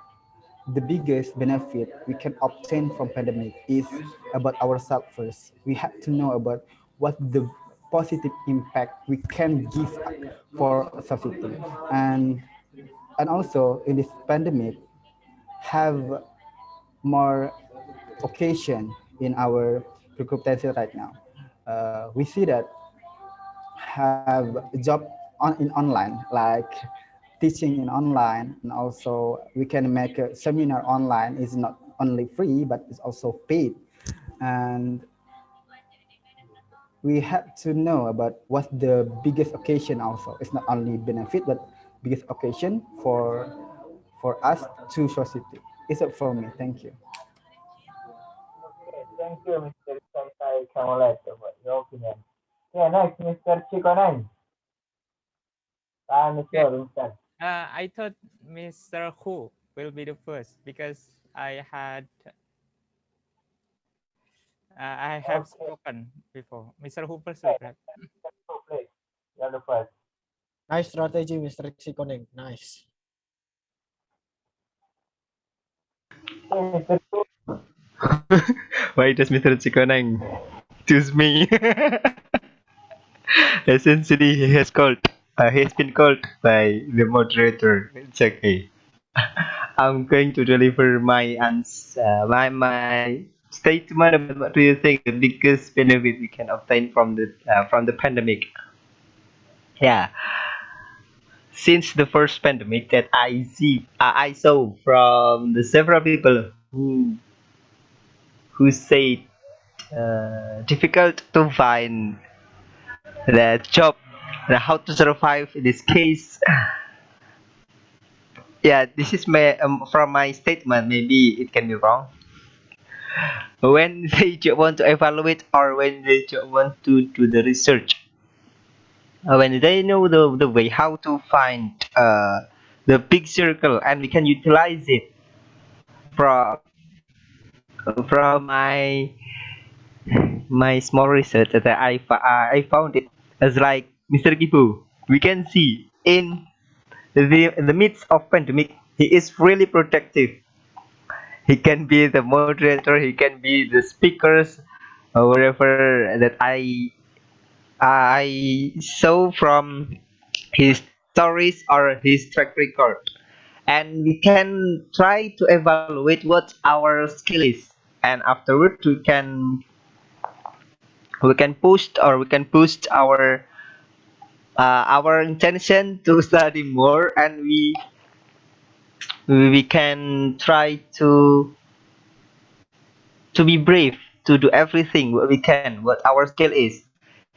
the biggest benefit we can obtain from pandemic is about ourselves first. We have to know about what the positive impact we can give for society, and also in this pandemic have more occasion in our recruitment right now. We see that have job in online, like teaching in online, and also we can make a seminar online. Is not only free, but it's also paid. And we have to know about what's the biggest occasion also. It's not only benefit, but biggest occasion for us to society. It's up for me. Thank you. Okay, thank you, Mr. Chaisai Kamalet, for your opinion. Okay, next, Mr. Chikoneng. Time is Okay. yours, Mr. I thought Mr. Hu will be the first because I have Okay, spoken before. Mr. Hu first, right? so please, you're the first. Nice strategy, Mr. Sikoneng. Nice. Okay, Mr. Chu, Why does Mr. Chikoneng choose me? Essentially, he has been called by the moderator. It's okay. I'm going to deliver my answer, my statement about what do you think the biggest benefit we can obtain from the pandemic. Yeah, since the first pandemic that I saw from the several people who said difficult to find the job, how to survive in this case. Yeah, this is my from my statement. Maybe it can be wrong. When they want to evaluate or when they want to do the research, when they know the way how to find the big circle and we can utilize it from from my small research that I found it as like Mr. Kipu, we can see in the midst of pandemic, he is really protective. He can be the moderator, he can be the speakers, or whatever that I saw from his stories or his track record. And we can try to evaluate what our skill is. And afterwards we can push our intention to study more, and we can try to be brave to do everything what we can, what our skill is.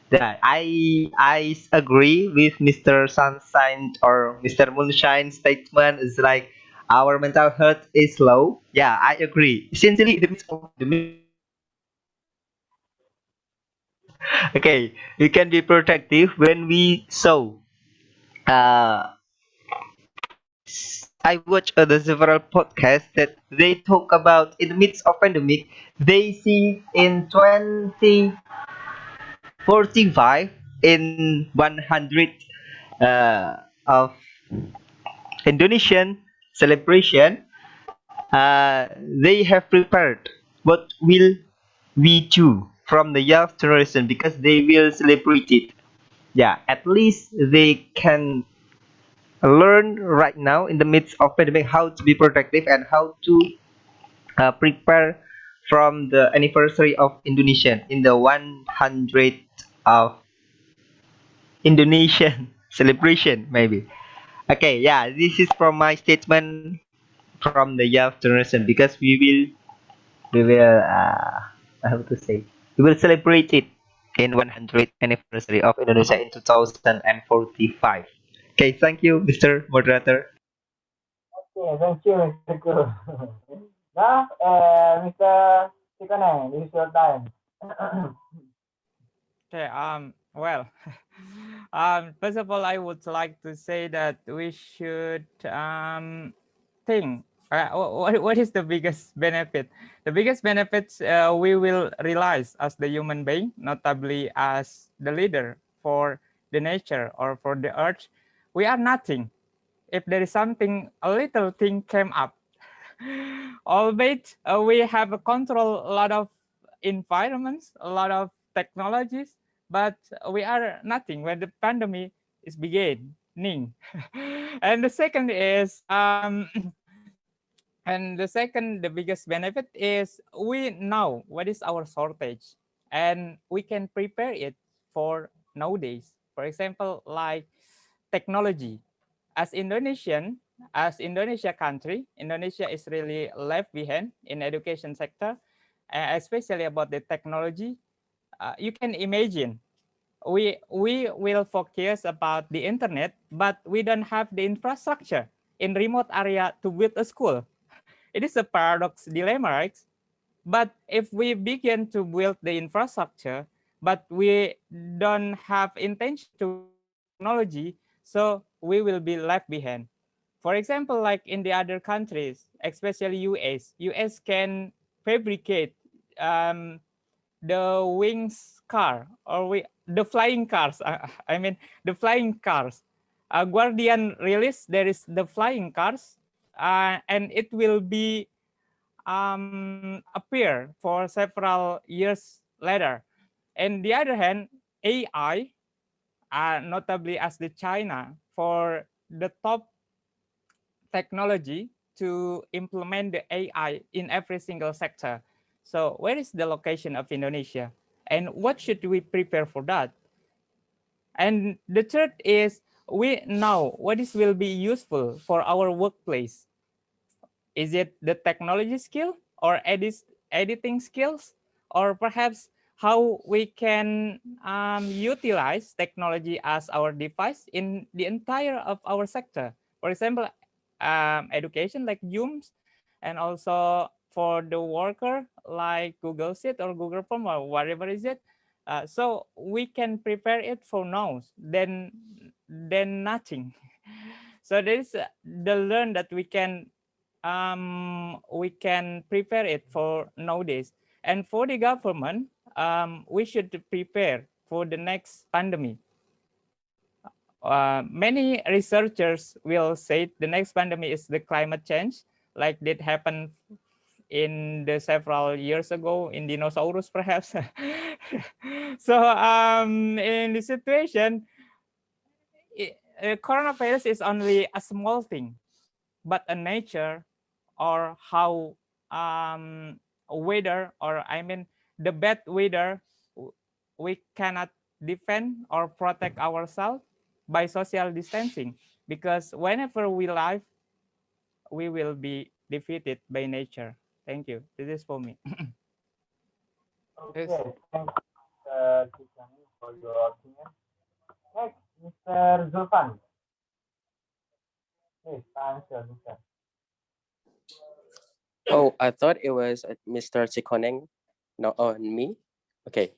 That I agree with Mr. Sunshine or Mr. Moonshine statement is like our mental health is low. Yeah, I agree. Essentially, okay, we can be protective when we sow. Uh, I watch other several podcasts that they talk about in the midst of pandemic. They see in 2045 in 100 of Indonesian celebration. They have prepared what will we do from the young generation because they will celebrate it. Yeah, at least they can learn right now in the midst of pandemic how to be productive and how to prepare from the anniversary of Indonesian in the 100 of Indonesian celebration maybe. Okay, yeah, this is from my statement from the young generation because we will how to say we will celebrate it in 100th anniversary of Indonesia in 2045. Okay, thank you, Mr. Moderator. Okay, thank you, Mr. Ku. Now, Mr. Sikone, this is your time. Okay. Well, first of all, I would like to say that we should think. What is the biggest benefit? The biggest benefits we will realize as the human being, notably as the leader for the nature or for the earth. We are nothing. If there is something, a little thing came up, albeit we have a control a lot of environments, a lot of technologies, but we are nothing when the pandemic is beginning. And the second is the biggest benefit is we know what is our shortage and we can prepare it for nowadays. For example, like technology. As Indonesian, as Indonesia country, Indonesia is really left behind in education sector, especially about the technology. You can imagine we will focus about the internet, but we don't have the infrastructure in remote area to build a school. It is a paradox dilemma, right? But if we begin to build the infrastructure, but we don't have intention to technology, so we will be left behind. For example, like in the other countries, especially US can fabricate the wings car or the flying cars. I mean the flying cars. Guardian release there is the flying cars, and it will be appear for several years later. And the other hand, AI, notably as the China, for the top technology to implement the AI in every single sector. So where is the location of Indonesia? And what should we prepare for that? And the third is we know what is will be useful for our workplace. Is it the technology skill or editing skills, or perhaps how we can utilize technology as our device in the entire of our sector? For example, education like Zooms, and also for the worker like Google Sheet or Google Form or whatever is it. So we can prepare it for now, then nothing. So there is the learn that we can prepare it for nowadays. And for the government, we should prepare for the next pandemic. many researchers will say the next pandemic is the climate change, like did happen in the several years ago in dinosaurs, perhaps. So in this situation, coronavirus is only a small thing, but a nature or how weather, or I mean the bad weather, we cannot defend or protect ourselves by social distancing, because whenever we live, we will be defeated by nature. Thank you. This is for me. Okay, Yes. thanks, Kisani, for your opinion. Next, Mr. Zulfan. Please answer, Mr. Oh, I thought it was Mr. Chikoneng, not on me. Okay.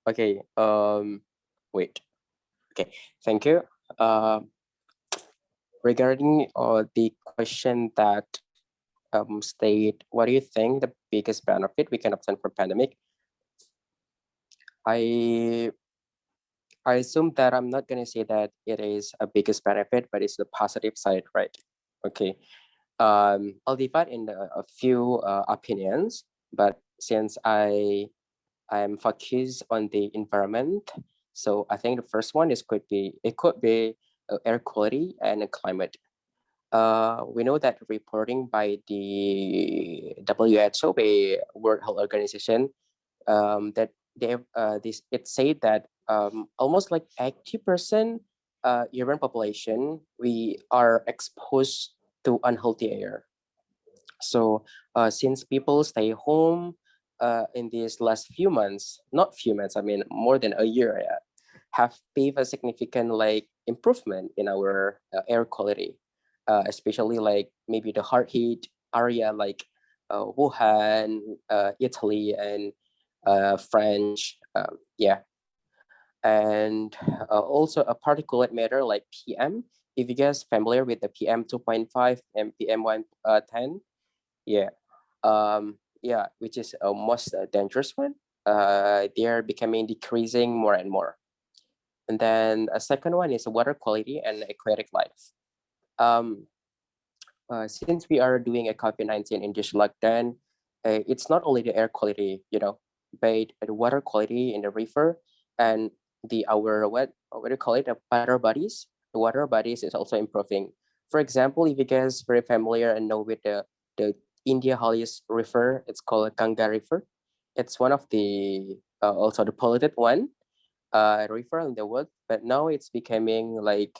Okay. Wait. Okay. Thank you. Regarding the question that state, what do you think the biggest benefit we can obtain from pandemic? I assume that I'm not gonna say that it is a biggest benefit, but it's the positive side, right? Okay. I'll divide in a few opinions, but since I'm focused on the environment, so I think the first one could be air quality and climate. We know that reporting by the WHO, the World Health Organization, that it said that almost like 80% urban population we are exposed to unhealthy air. So since people stay home in these last few months, not few months, I mean more than a year, have paved a significant like improvement in our air quality, especially like maybe the hard hit area like Wuhan, Italy, and French, yeah, and also a particulate matter like PM. If you guys familiar with the PM 2.5 and PM 110, yeah, yeah, which is a most dangerous one. They are becoming decreasing more and more. And then a second one is water quality and aquatic life. Since we are doing a COVID-19 induced lockdown, it's not only the air quality, but the water quality in the river and our what do you call it, the water bodies. The water bodies is also improving. For example, if you guys very familiar and know with the India Hollies River, it's called Ganga River. It's one of the also the polluted one river in the world, but now it's becoming like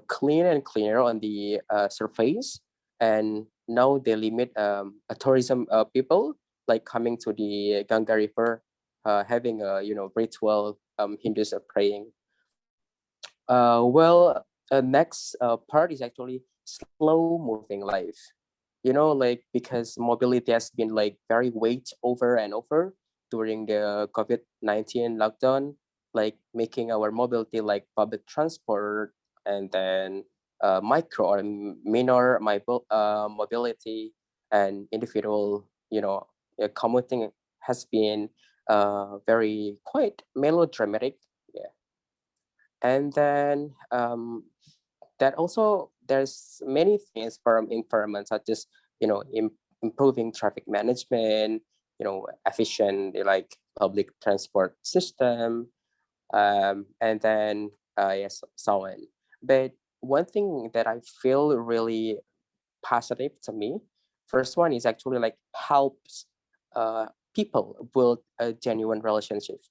cleaner and cleaner on the surface, and now they limit tourism people like coming to the Ganga River, having a ritual Hindus are praying. Well, next part is actually slow moving life. Like because mobility has been like very weight over and over during the COVID-19 lockdown, like making our mobility like public transport and then micro or minor mobility and individual, commuting has been very quite melodramatic. Yeah. And then that also there's many things from environment such as improving traffic management, efficient like public transport system, and then yes, so on. But one thing that I feel really positive to me, first one is actually like helps people build a genuine relationship.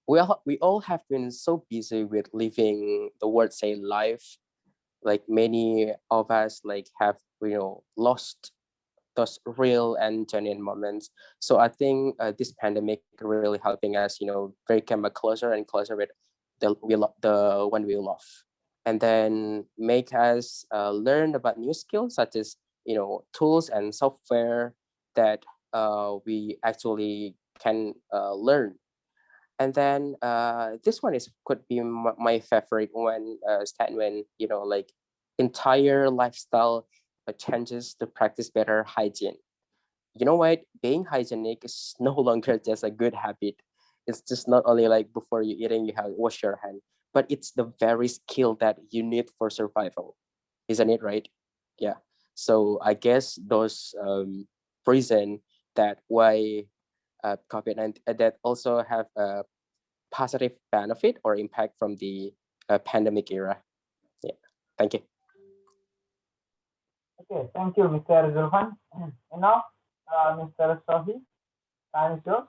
We all have been so busy with living the word say life, like many of us like have lost those real and genuine moments. So I think this pandemic really helping us very come closer and closer with the one we love, and then make us learn about new skills such as tools and software that we actually can learn. And then this one could be my favorite one, when like entire lifestyle changes to practice better hygiene. You know what? Being hygienic is no longer just a good habit. It's just not only like before you eating, you have wash your hand, but it's the very skill that you need for survival, isn't it right? Yeah. So I guess those reason that why COVID-19 that also have a positive benefit or impact from the pandemic era. Yeah. Thank you. Okay, thank you, Mr. Zulfan. And now, Mr. Sohi, time is yours.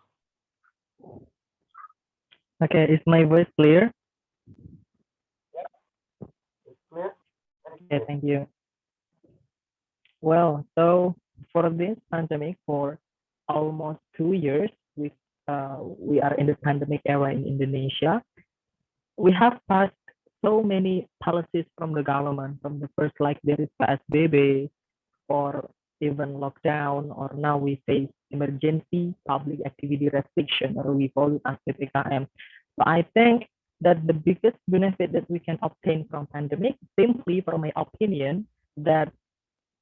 Okay, is my voice clear? It's clear. Okay, thank you. Well, so for this pandemic, for almost 2 years, we are in the pandemic era in Indonesia. We have passed so many policies from the government. From the first, like there is PSBB, or even lockdown, or now we face emergency public activity restriction, or we call it as PPKM. So I think that the biggest benefit that we can obtain from pandemic, simply from my opinion, that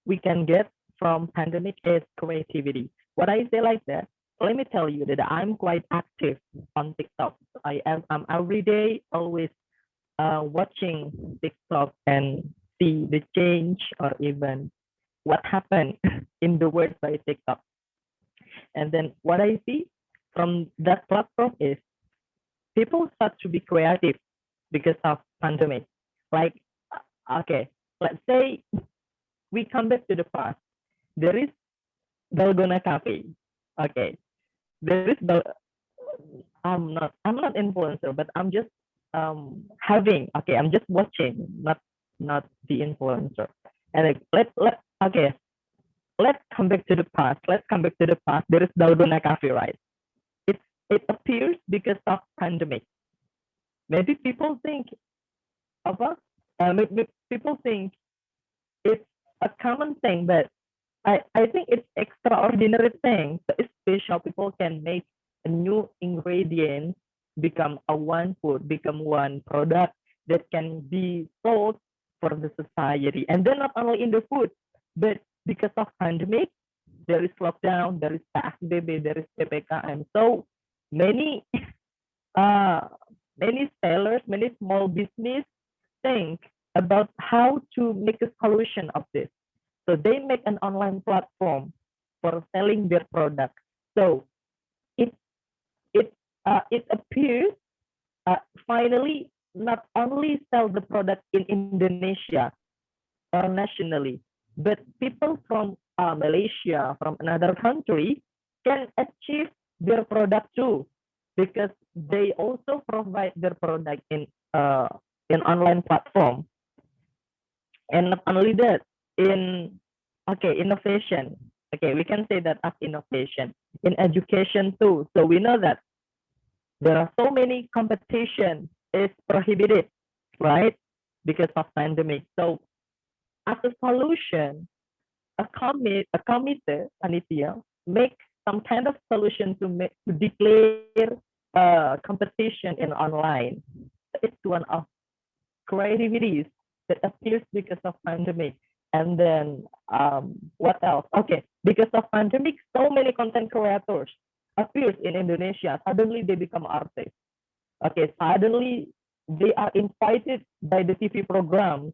we can get from pandemic is creativity. What I say like that, let me tell you that I'm quite active on TikTok. I'm every day always watching TikTok and see the change or even what happened in the world by TikTok. And then what I see from that platform is people start to be creative because of pandemic. Like, okay, let's say we come back to the past. There is Dalgona Cafe. Okay, there is I'm not influencer, but I'm just I'm just watching, not the influencer. And like, let's come back to the past. Let's come back to the past. There is Dalgona Cafe, right? It appears because of pandemic. Maybe people think maybe people think it's a common thing, but I think it's extraordinary thing. So it's special. People can make a new ingredient become a one food, become one product that can be sold for the society. And then not only in the food, but because of pandemic, there is lockdown, there is PSBB, there is PPKM. So many many sellers, many small business think about how to make a solution of this. So they make an online platform for selling their product. So it it appears finally not only sell the product in Indonesia or nationally, but people from Malaysia, from another country, can achieve their product too, because they also provide their product in online platform. And not only that, in innovation. Okay, we can say that as innovation in education too. So we know that there are so many competition is prohibited, right? Because of pandemic. So as a solution, a committee, panitia, make some kind of solution to declare competition in online. It's one of creativities that appears because of pandemic. And then what else? Okay, because of pandemic, so many content creators appears in Indonesia. Suddenly they become artists. Okay, suddenly they are invited by the TV program.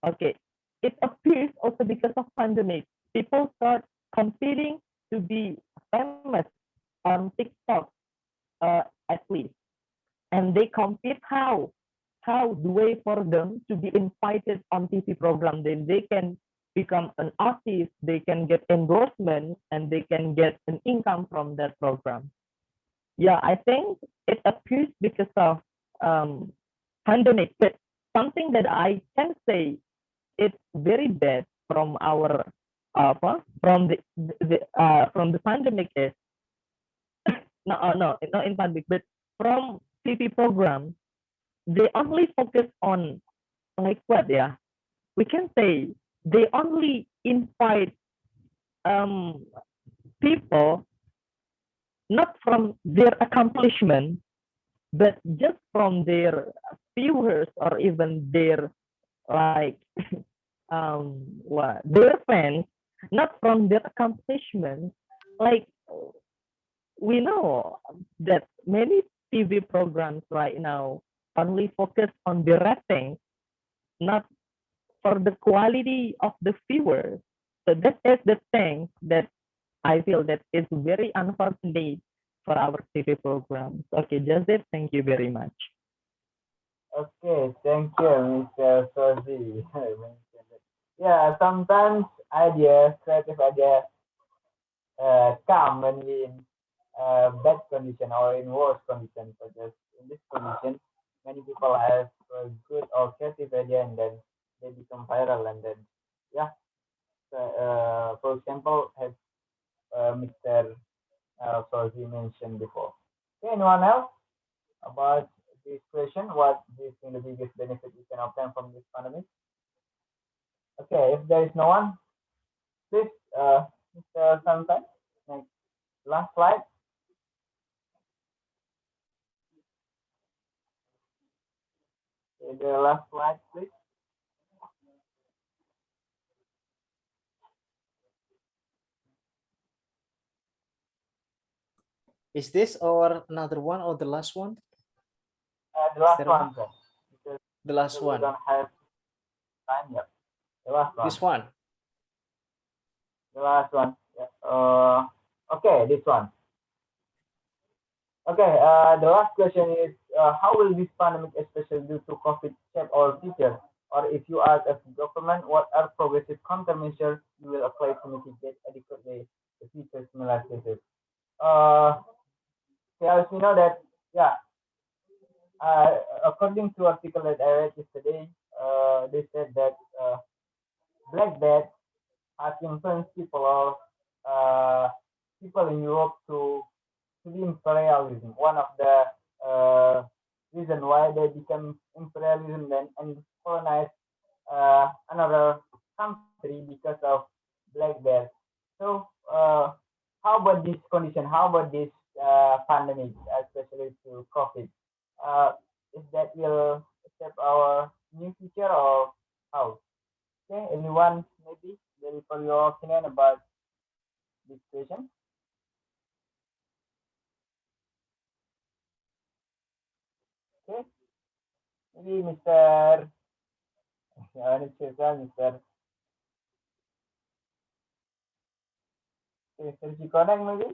Okay, it appears also because of pandemic. People start competing to be famous on TikTok, at least, and they compete how the way for them to be invited on TV program. Then they can become an artist, they can get endorsement, and they can get an income from that program. Yeah, I think it appears because of pandemic. But something that I can say it's very bad from our from the pandemic is no, not in pandemic, but from TV program, they only focus on, like, what, yeah, we can say they only invite people not from their accomplishment, but just from their viewers, or even their, like, their fans, not from their accomplishment. Like, we know that many TV programs right now only focus on the rating, not for the quality of the viewers. So that is the thing that I feel that is very unfortunate for our TV programs. Okay, just it. Thank you very much. Okay, thank you, Mr. Sozi. Yeah, sometimes ideas, creative ideas, come when we in bad condition or in worse condition. Such as in this condition, many people have a good or creative idea and then they become viral and then yeah. For example, as Mr. Sozi mentioned before. Okay, anyone else about this question? What do you think the biggest benefit we can obtain from this pandemic? Okay, if there is no one, please, Mr. Santai, next last slide. Okay, the last slide, please. Is this or another one or the last one? The last there one, sir. Because The last we one. don't have time yet. The last one. This one. The last one. Yeah. Okay, this one. Okay, the last question is, how will this pandemic, especially due to COVID, shape our future? Or if you are as government, what are progressive countermeasures you will apply to mitigate adequately the future similar cases? As we know that, yeah, according to article that I read yesterday, they said that Black Death has influenced people or people in Europe to be imperialism. One of the reason why they become imperialism then and colonize another country because of Black Death. So how about this condition? How about this pandemic, especially to COVID? Is that will shape our new future or how? Okay, anyone maybe ready for your opinion about this question? Okay, maybe Mr. Mr. Mr. Cikoneng maybe?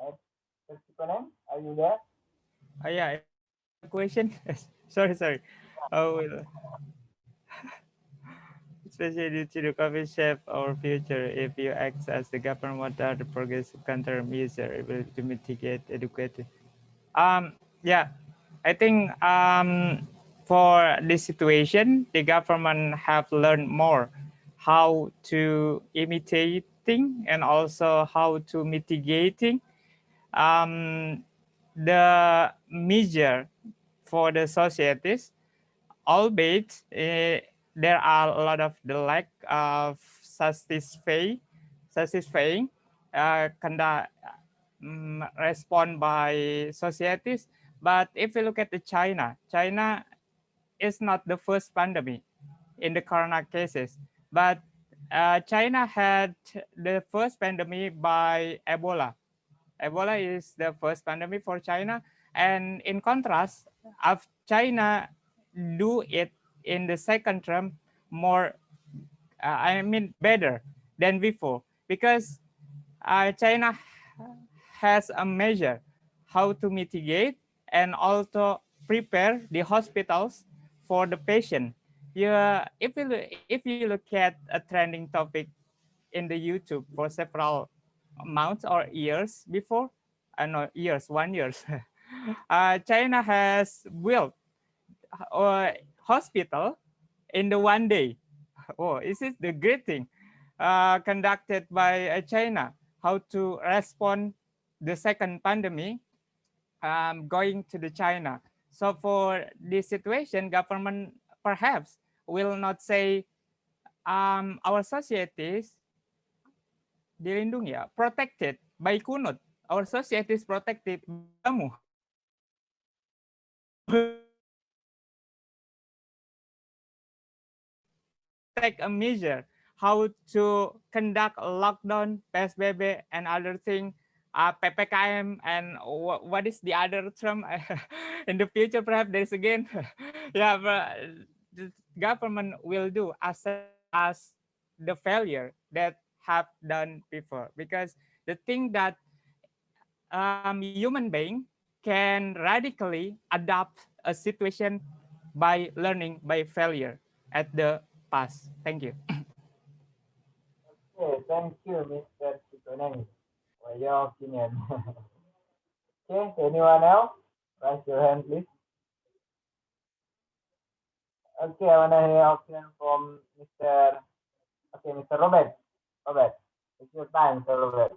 Mr. Cikoneng, are you there? Yeah, question. sorry. Oh, well, especially due to the COVID shape our future, if you act as the government, what are the progressive countermeasures able to mitigate adequately? Yeah, I think for this situation, the government have learned more how to imitating and also how to mitigating the measure for the societies, albeit there are a lot of the lack of satisfying respond by societies. But if you look at the China is not the first pandemic in the corona cases, but China had the first pandemic by Ebola. Ebola is the first pandemic for China, and in contrast, of China do it in the second term more, better than before, because China has a measure how to mitigate and also prepare the hospitals for the patient. Yeah, if you look at a trending topic in the YouTube for several months or years before, no, years, 1 year, China has built a hospital in the 1 day. Oh, this is the great thing conducted by China, how to respond the second pandemic going to the China. So for this situation, government perhaps will not say our societies dilindungi, protected by kunut. Our society is protected by kamu. Take a measure how to conduct a lockdown, PSBB, and other thing, PPKM, and what is the other term in the future? Perhaps there's again, yeah, but the government will do as the failure that have done before, because the thing that human being can radically adapt a situation by learning by failure at the past. Thank you. Okay, thank you, Mr. Sikoneni, for your opinion. Okay, anyone else? Raise your hand, please. Okay, I want to hear opinion from Mr. Okay, Mr. Robert. Robert, it's your time, Mr. Robert.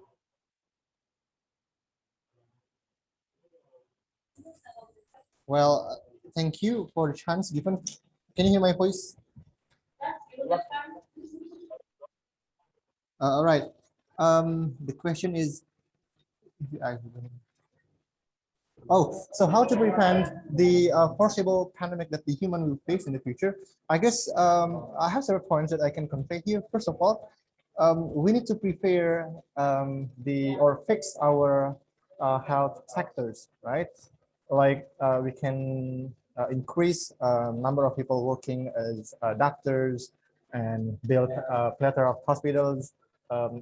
Well, thank you for the chance given. Can you hear my voice? Yep. All right. The question is, oh, so how to prevent the foreseeable pandemic that the human will face in the future? I guess I have several points that I can convey here. First of all, we need to prepare or fix our health sectors, right? Like we can increase number of people working as doctors and build a plethora of hospitals,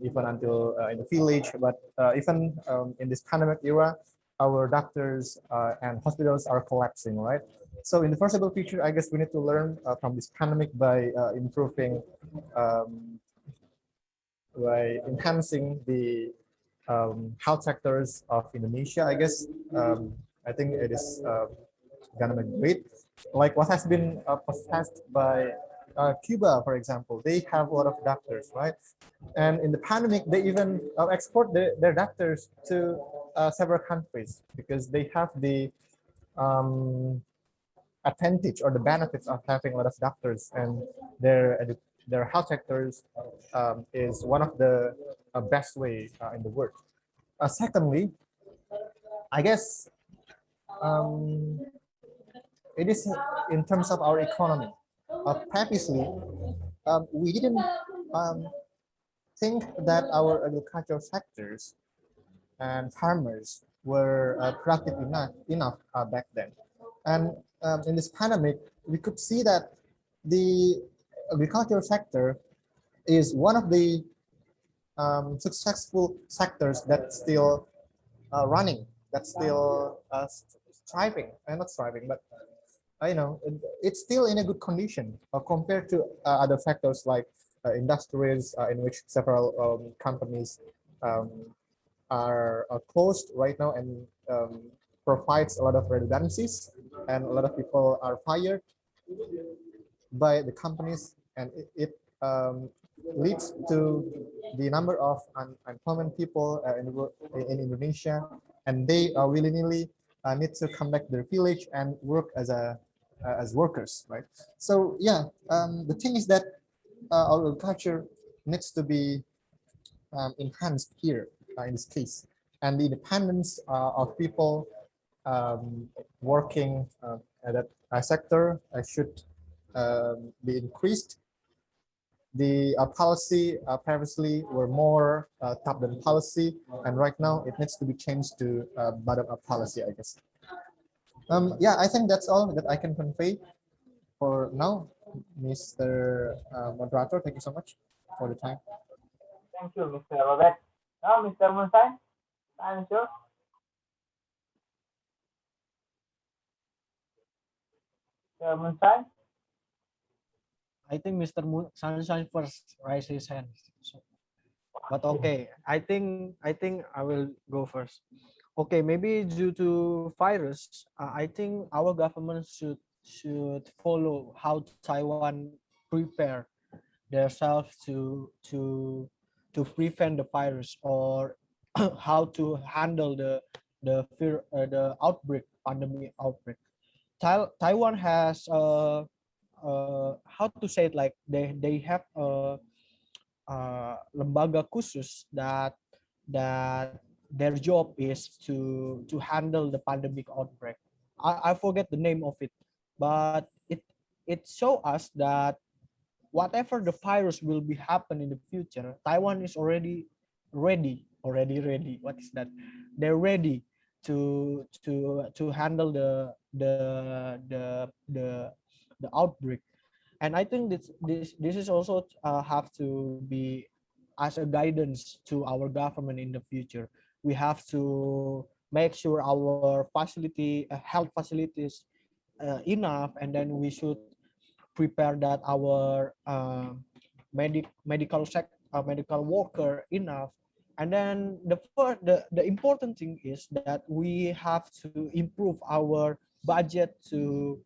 even until in the village. But even in this pandemic era, our doctors and hospitals are collapsing, right? So in the foreseeable future, I guess we need to learn from this pandemic by improving, by enhancing the health sectors of Indonesia. I guess I think it is gonna be great. Like what has been possessed by Cuba, for example, they have a lot of doctors, right? And in the pandemic, they even export their doctors to several countries because they have the advantage or the benefits of having a lot of doctors, and their health sectors is one of the best way in the world. Secondly, I guess it is in terms of our economy. Previously, we didn't think that our agricultural sectors and farmers were productive enough back then. And in this pandemic, we could see that the agricultural sector is one of the successful sectors that's still running, that's still thriving, not thriving, but it's still in a good condition compared to other sectors like industries in which several companies are closed right now and provides a lot of redundancies, and a lot of people are fired by the companies, and it leads to the number of unemployment people in Indonesia, and they willy-nilly need to come back to their village and work as workers, right? So yeah, the thing is that our culture needs to be enhanced here in this case, and the independence of people working at that sector should be increased. The policy previously were more top-down policy, and right now it needs to be changed to bottom-up policy, I guess. Yeah, I think that's all that I can convey for now, Mr. Moderator. Thank you so much for the time. Thank you, Mr. Robert. Now, Mr. Munsain, time is yours. Mr. Munsain? I think Mr. Sunshine first raised his hand. So, but okay, I think I will go first. Okay, maybe due to virus, I think our government should follow how Taiwan prepare themselves to prevent the virus, or how to handle the outbreak, pandemic outbreak. Taiwan has how to say it, like they have a lembaga khusus that their job is to handle the pandemic outbreak. I forget the name of it, but it show us that whatever the virus will be happen in the future, Taiwan is already ready. What is that? They're ready to handle the outbreak. And I think this is also have to be as a guidance to our government in the future. We have to make sure our health facilities enough, and then we should prepare that our medical worker enough. And then the important thing is that we have to improve our budget to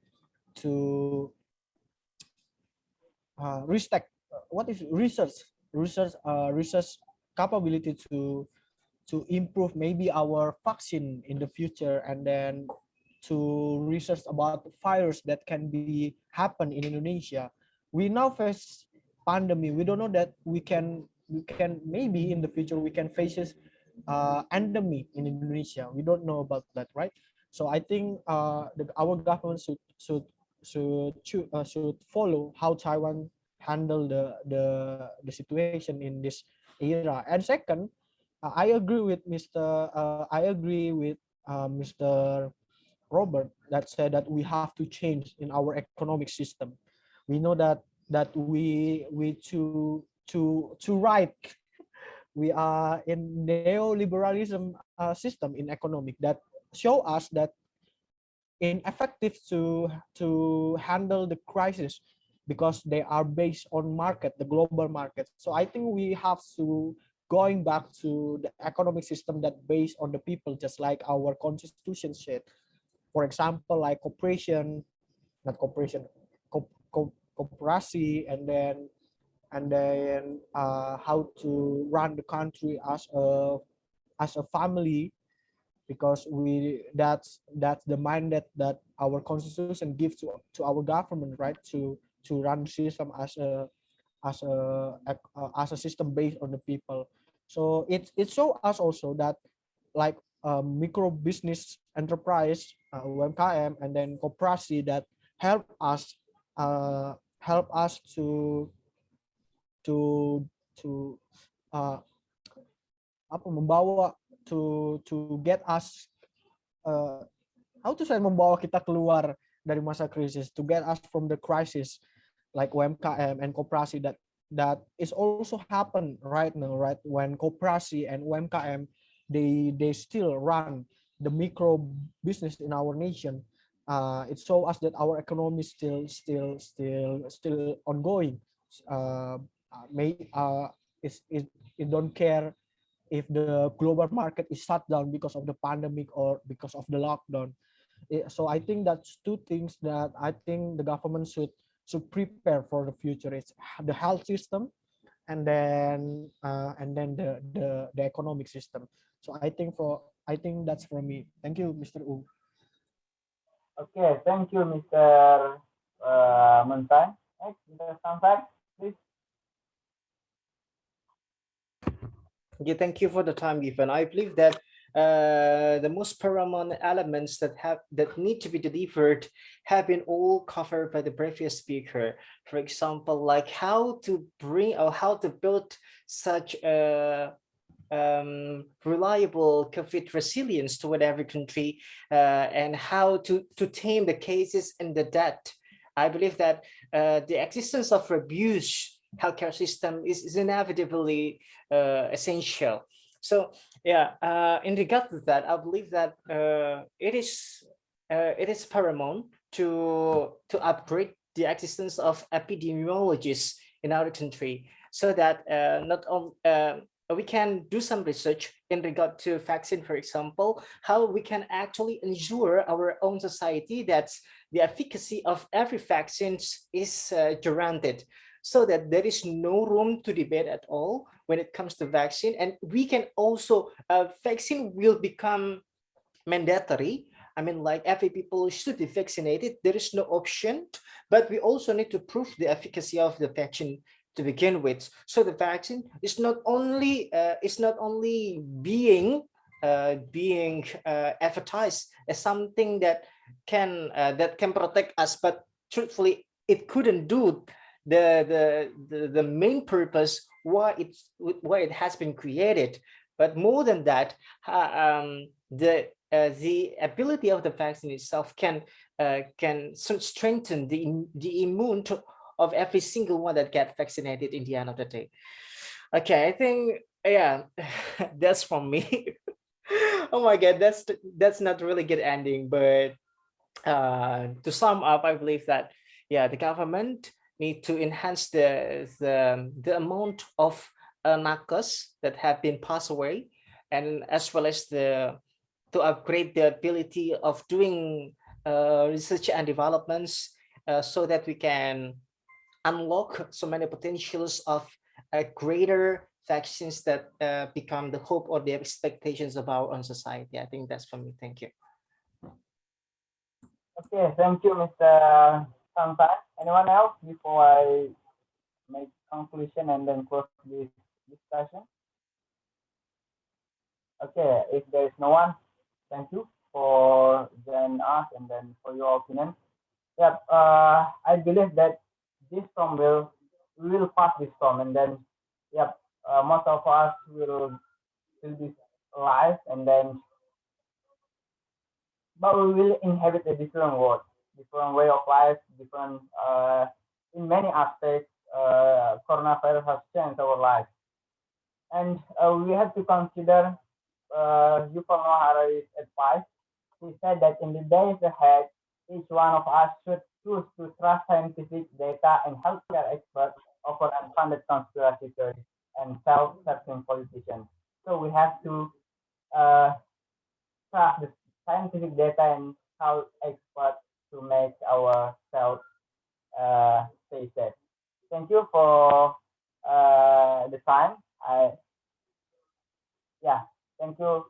what is research capability to improve maybe our vaccine in the future, and then to research about virus that can be happen in Indonesia. We now face pandemic. We don't know that we can maybe in the future we can face endemic in Indonesia. We don't know about that, right? So I think our government should follow how Taiwan handle the situation in this era. And second, I agree with Mr. Robert that said that we have to change in our economic system. We know that we to right we are in neoliberalism system in economic that show us that ineffective to handle the crisis because they are based on market, the global market. So I think we have to going back to the economic system that based on the people, just like our constitution said. For example, like cooperation, not cooperation, cooperation, and then how to run the country as a family, because that's the mindset that our constitution gives to our government, right? To run the system as a system based on the people. So it shows us also that like micro business enterprise, UMKM, and then kooperasi that help us to membawa to get us how to say membawa kita keluar dari masa krisis, to get us from the crisis, like UMKM and kooperasi that is also happen right now, right? When kooperasi and UMKM they still run the micro business in our nation. It shows us that our economy is still ongoing. It don't care if the global market is shut down because of the pandemic or because of the lockdown. So I think that's two things that I think the government should prepare for the future. It's the health system, and then the economic system. So I think that's for me. Thank you, Mr. U. Okay, thank you, Mr. Muntai. Next, Mr. Samsat, please. Yeah, thank you for the time given. I believe that the most paramount elements that need to be delivered have been all covered by the previous speaker. For example, like how to bring or how to build such a reliable COVID resilience toward every country, and how to tame the cases and the death. I believe that the existence of abuse healthcare system is inevitably essential. So yeah, in regard to that, I believe that it is paramount to upgrade the existence of epidemiologists in our country, so that not only we can do some research in regard to vaccine, for example, how we can actually ensure our own society that the efficacy of every vaccine is guaranteed, so that there is no room to debate at all when it comes to vaccine. And we can also, vaccine will become mandatory. I mean, like every people should be vaccinated. There is no option, but we also need to prove the efficacy of the vaccine to begin with. So the vaccine is not only being advertised as something that can protect us, but truthfully, it couldn't do the main purpose why it has been created. But more than that, the ability of the vaccine itself can strengthen the immune of every single one that get vaccinated in the end of the day. Okay, I think, yeah, that's from me. Oh my God, that's not really good ending, but to sum up, I believe that, yeah, the government need to enhance the amount of nakes that have been passed away, and as well as to upgrade the ability of doing research and developments, so that we can unlock so many potentials of greater vaccines that become the hope or the expectations of our own society. I think that's for me. Thank you. Okay, thank you, Mr. Sampan. Anyone else before I make conclusion and then close this discussion? Okay, if there is no one, thank you for joining us and then for your opinion. Yep, I believe that this storm we will pass this storm, and then, yep, most of us will be alive, and then, but we will inhabit a different world, different way of life, different in many aspects. Coronavirus has changed our life, and we have to consider Yuval Noah Harari's advice. He said that in the days ahead, each one of us should choose to trust scientific data and healthcare experts over unfounded conspiracy theories and self-serving politicians. So we have to trust the scientific data and health experts to make ourselves stay safe. Thank you for the time. Thank you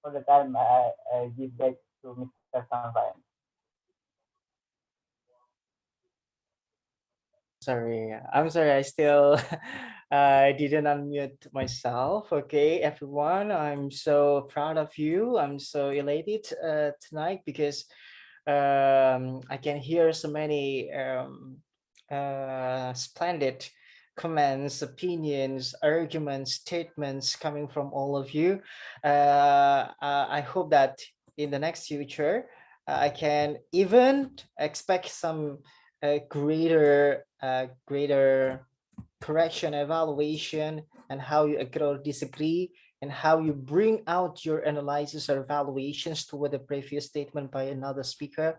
for the time I give back to Mr. Sampan. Sorry, I'm sorry. I still didn't unmute myself. Okay, everyone, I'm so proud of you. I'm so elated tonight because I can hear so many splendid comments, opinions, arguments, statements coming from all of you. I hope that in the next future, I can even expect some greater correction, evaluation, and how you agree or disagree, and how you bring out your analysis or evaluations toward the previous statement by another speaker,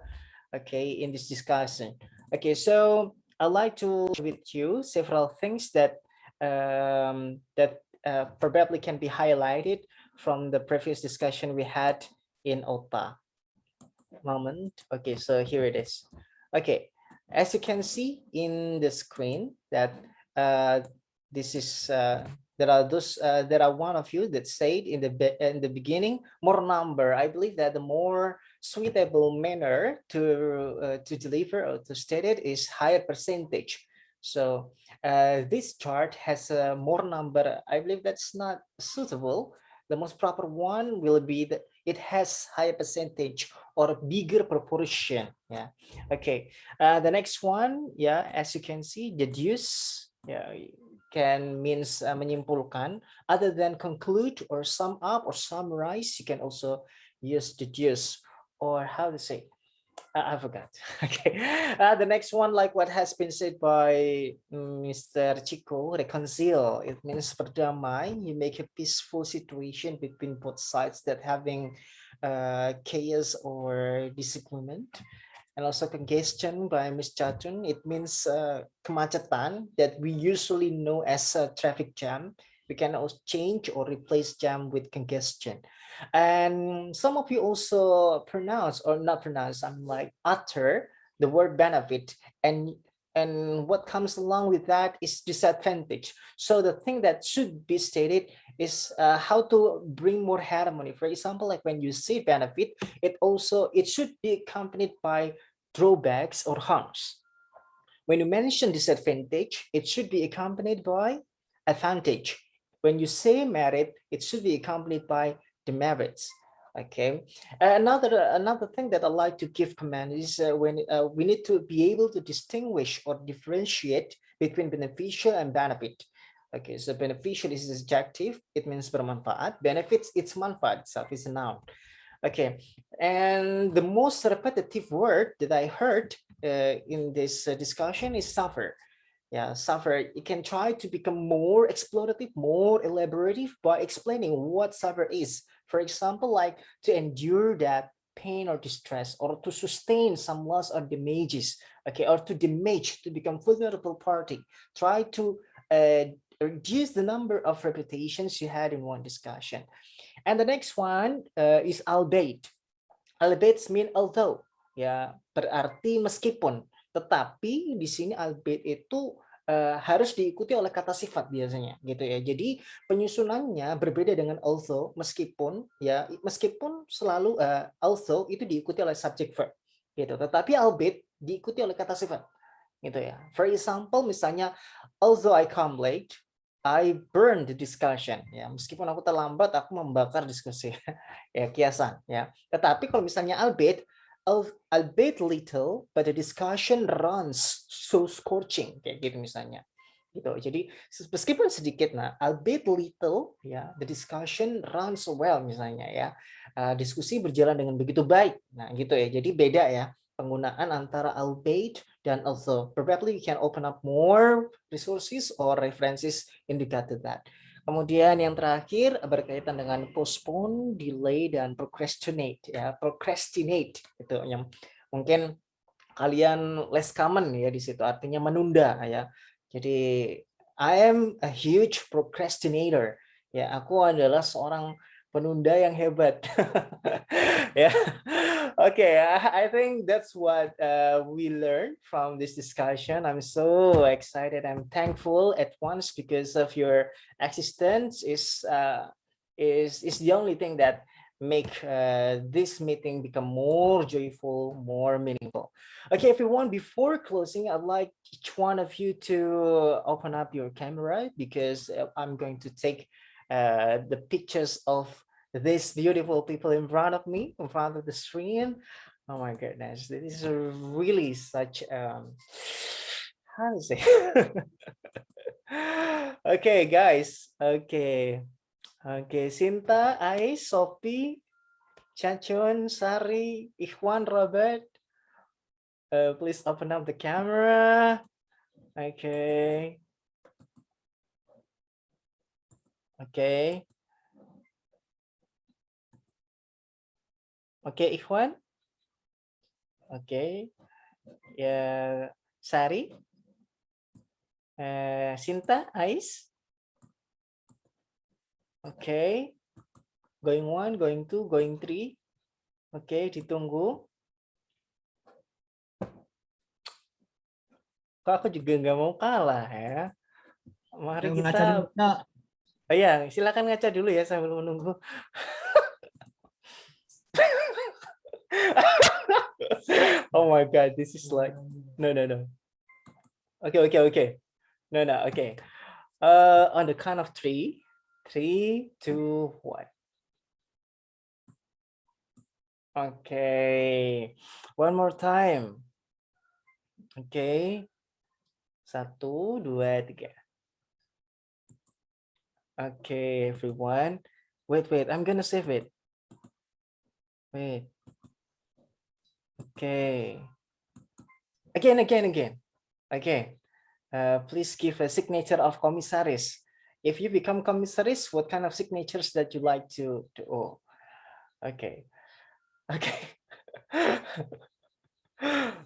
okay, in this discussion. Okay, so I'd like to share with you several things that probably can be highlighted from the previous discussion we had in OTA. Moment. Okay, so here it is. Okay, as you can see in the screen that this is there are one of you that said in the beginning, more number. I believe that the more suitable manner to deliver or to state it is higher percentage. So this chart has more number. I believe that's not suitable. The most proper one will be that it has higher percentage or bigger proportion. Yeah. Okay. The next one, yeah, as you can see, deduce, yeah, can means menyimpulkan. Other than conclude or sum up or summarize, you can also use deduce, or how to say. I forgot. Okay. The next one, like what has been said by Mr. Chico, reconcile. It means berdamai. You make a peaceful situation between both sides that having chaos or disagreement. And also congestion by Ms. Chatun. It means kemacetan that we usually know as a traffic jam. We can also change or replace jam with congestion. And some of you also pronounce or not pronounce, I'm like utter the word benefit, and what comes along with that is disadvantage. So the thing that should be stated is how to bring more harmony. For example, like when you say benefit, it should be accompanied by drawbacks or harms. When you mention disadvantage, it should be accompanied by advantage. When you say merit, it should be accompanied by demerits. Okay. Another thing that I like to give command is when we need to be able to distinguish or differentiate between beneficial and benefit. Okay, so beneficial is adjective, it means bermanfaat. Benefits, its manfaat itself is a noun. Okay, and the most repetitive word that I heard in this discussion is suffer. Yeah, suffer. You can try to become more explorative, more elaborative by explaining what suffer is. For example, like to endure that pain or distress, or to sustain some loss or damages. Okay, or to damage, to become vulnerable party. Try to reduce the number of repetitions you had in one discussion. And the next one is albeit. Albeit mean although, ya, berarti meskipun. Tetapi di sini albeit itu harus diikuti oleh kata sifat biasanya, gitu ya. Jadi penyusunannya berbeda dengan although, meskipun, ya, meskipun selalu although itu diikuti oleh subject verb, gitu. Tetapi albeit diikuti oleh kata sifat, gitu ya. For example, misalnya, although I come late, I burn the discussion. Ya, meskipun aku terlambat, aku membakar diskusi. Ya, kiasan. Ya, tetapi kalau misalnya albeit little, but the discussion runs so scorching, kayak gitu misalnya. Gitu. Jadi meskipun sedikit, nah, albeit little, ya, the discussion runs well misalnya, ya, diskusi berjalan dengan begitu baik. Nah, gitu ya. Jadi beda ya penggunaan antara albeit dan although. Probably you can open up more resources or references indicated that. Kemudian yang terakhir berkaitan dengan postpone, delay, dan procrastinate. Ya, procrastinate itu yang mungkin kalian less common ya di situ, artinya menunda ya. Jadi I am a huge procrastinator. Ya, aku adalah seorang penunda yang hebat. Ya, okay. I think that's what we learned from this discussion. I'm so excited. I'm thankful at once because of your existence. Is the only thing that make this meeting become more joyful, more meaningful. Okay, everyone. Before closing, I'd like each one of you to open up your camera because I'm going to take the pictures of these beautiful people in front of me, in front of the screen. Oh my goodness, this is really such how to say. Okay, guys. Okay, Sinta, Ais, Sophie, Chachun, Sari, Ikhwan, Robert. Please open up the camera. Okay. Okay. Okay, Ikhwan. Okay. Ya, Sari. Sinta, Ais. Okay. Going 1, going 2, going 3. Okay, ditunggu. Kok aku juga nggak mau kalah ya. Mari kita. Oh ya, silakan ngaca dulu ya sambil menunggu. Oh my God, this is like no. Okay. No. Okay. On the count of 3, 3, 2, 1. Okay. One more time. Okay. 1, 2, 3. Okay, everyone. Wait. I'm gonna save it. Wait. Okay. Again. Okay. Please give a signature of commissaris. If you become commissaris, what kind of signatures that you like to oh. Okay.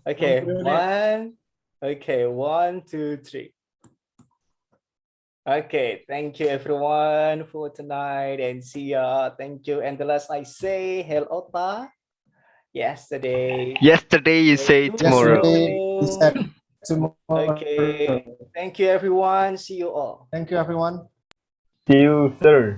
Okay. 1. Okay, 1, 2, 3. Okay, thank you everyone for tonight and see ya. Thank you. And the last I say, Hel Ota. Yesterday you say tomorrow. Okay. Thank you everyone. See you all. Thank you, everyone. See you, sir.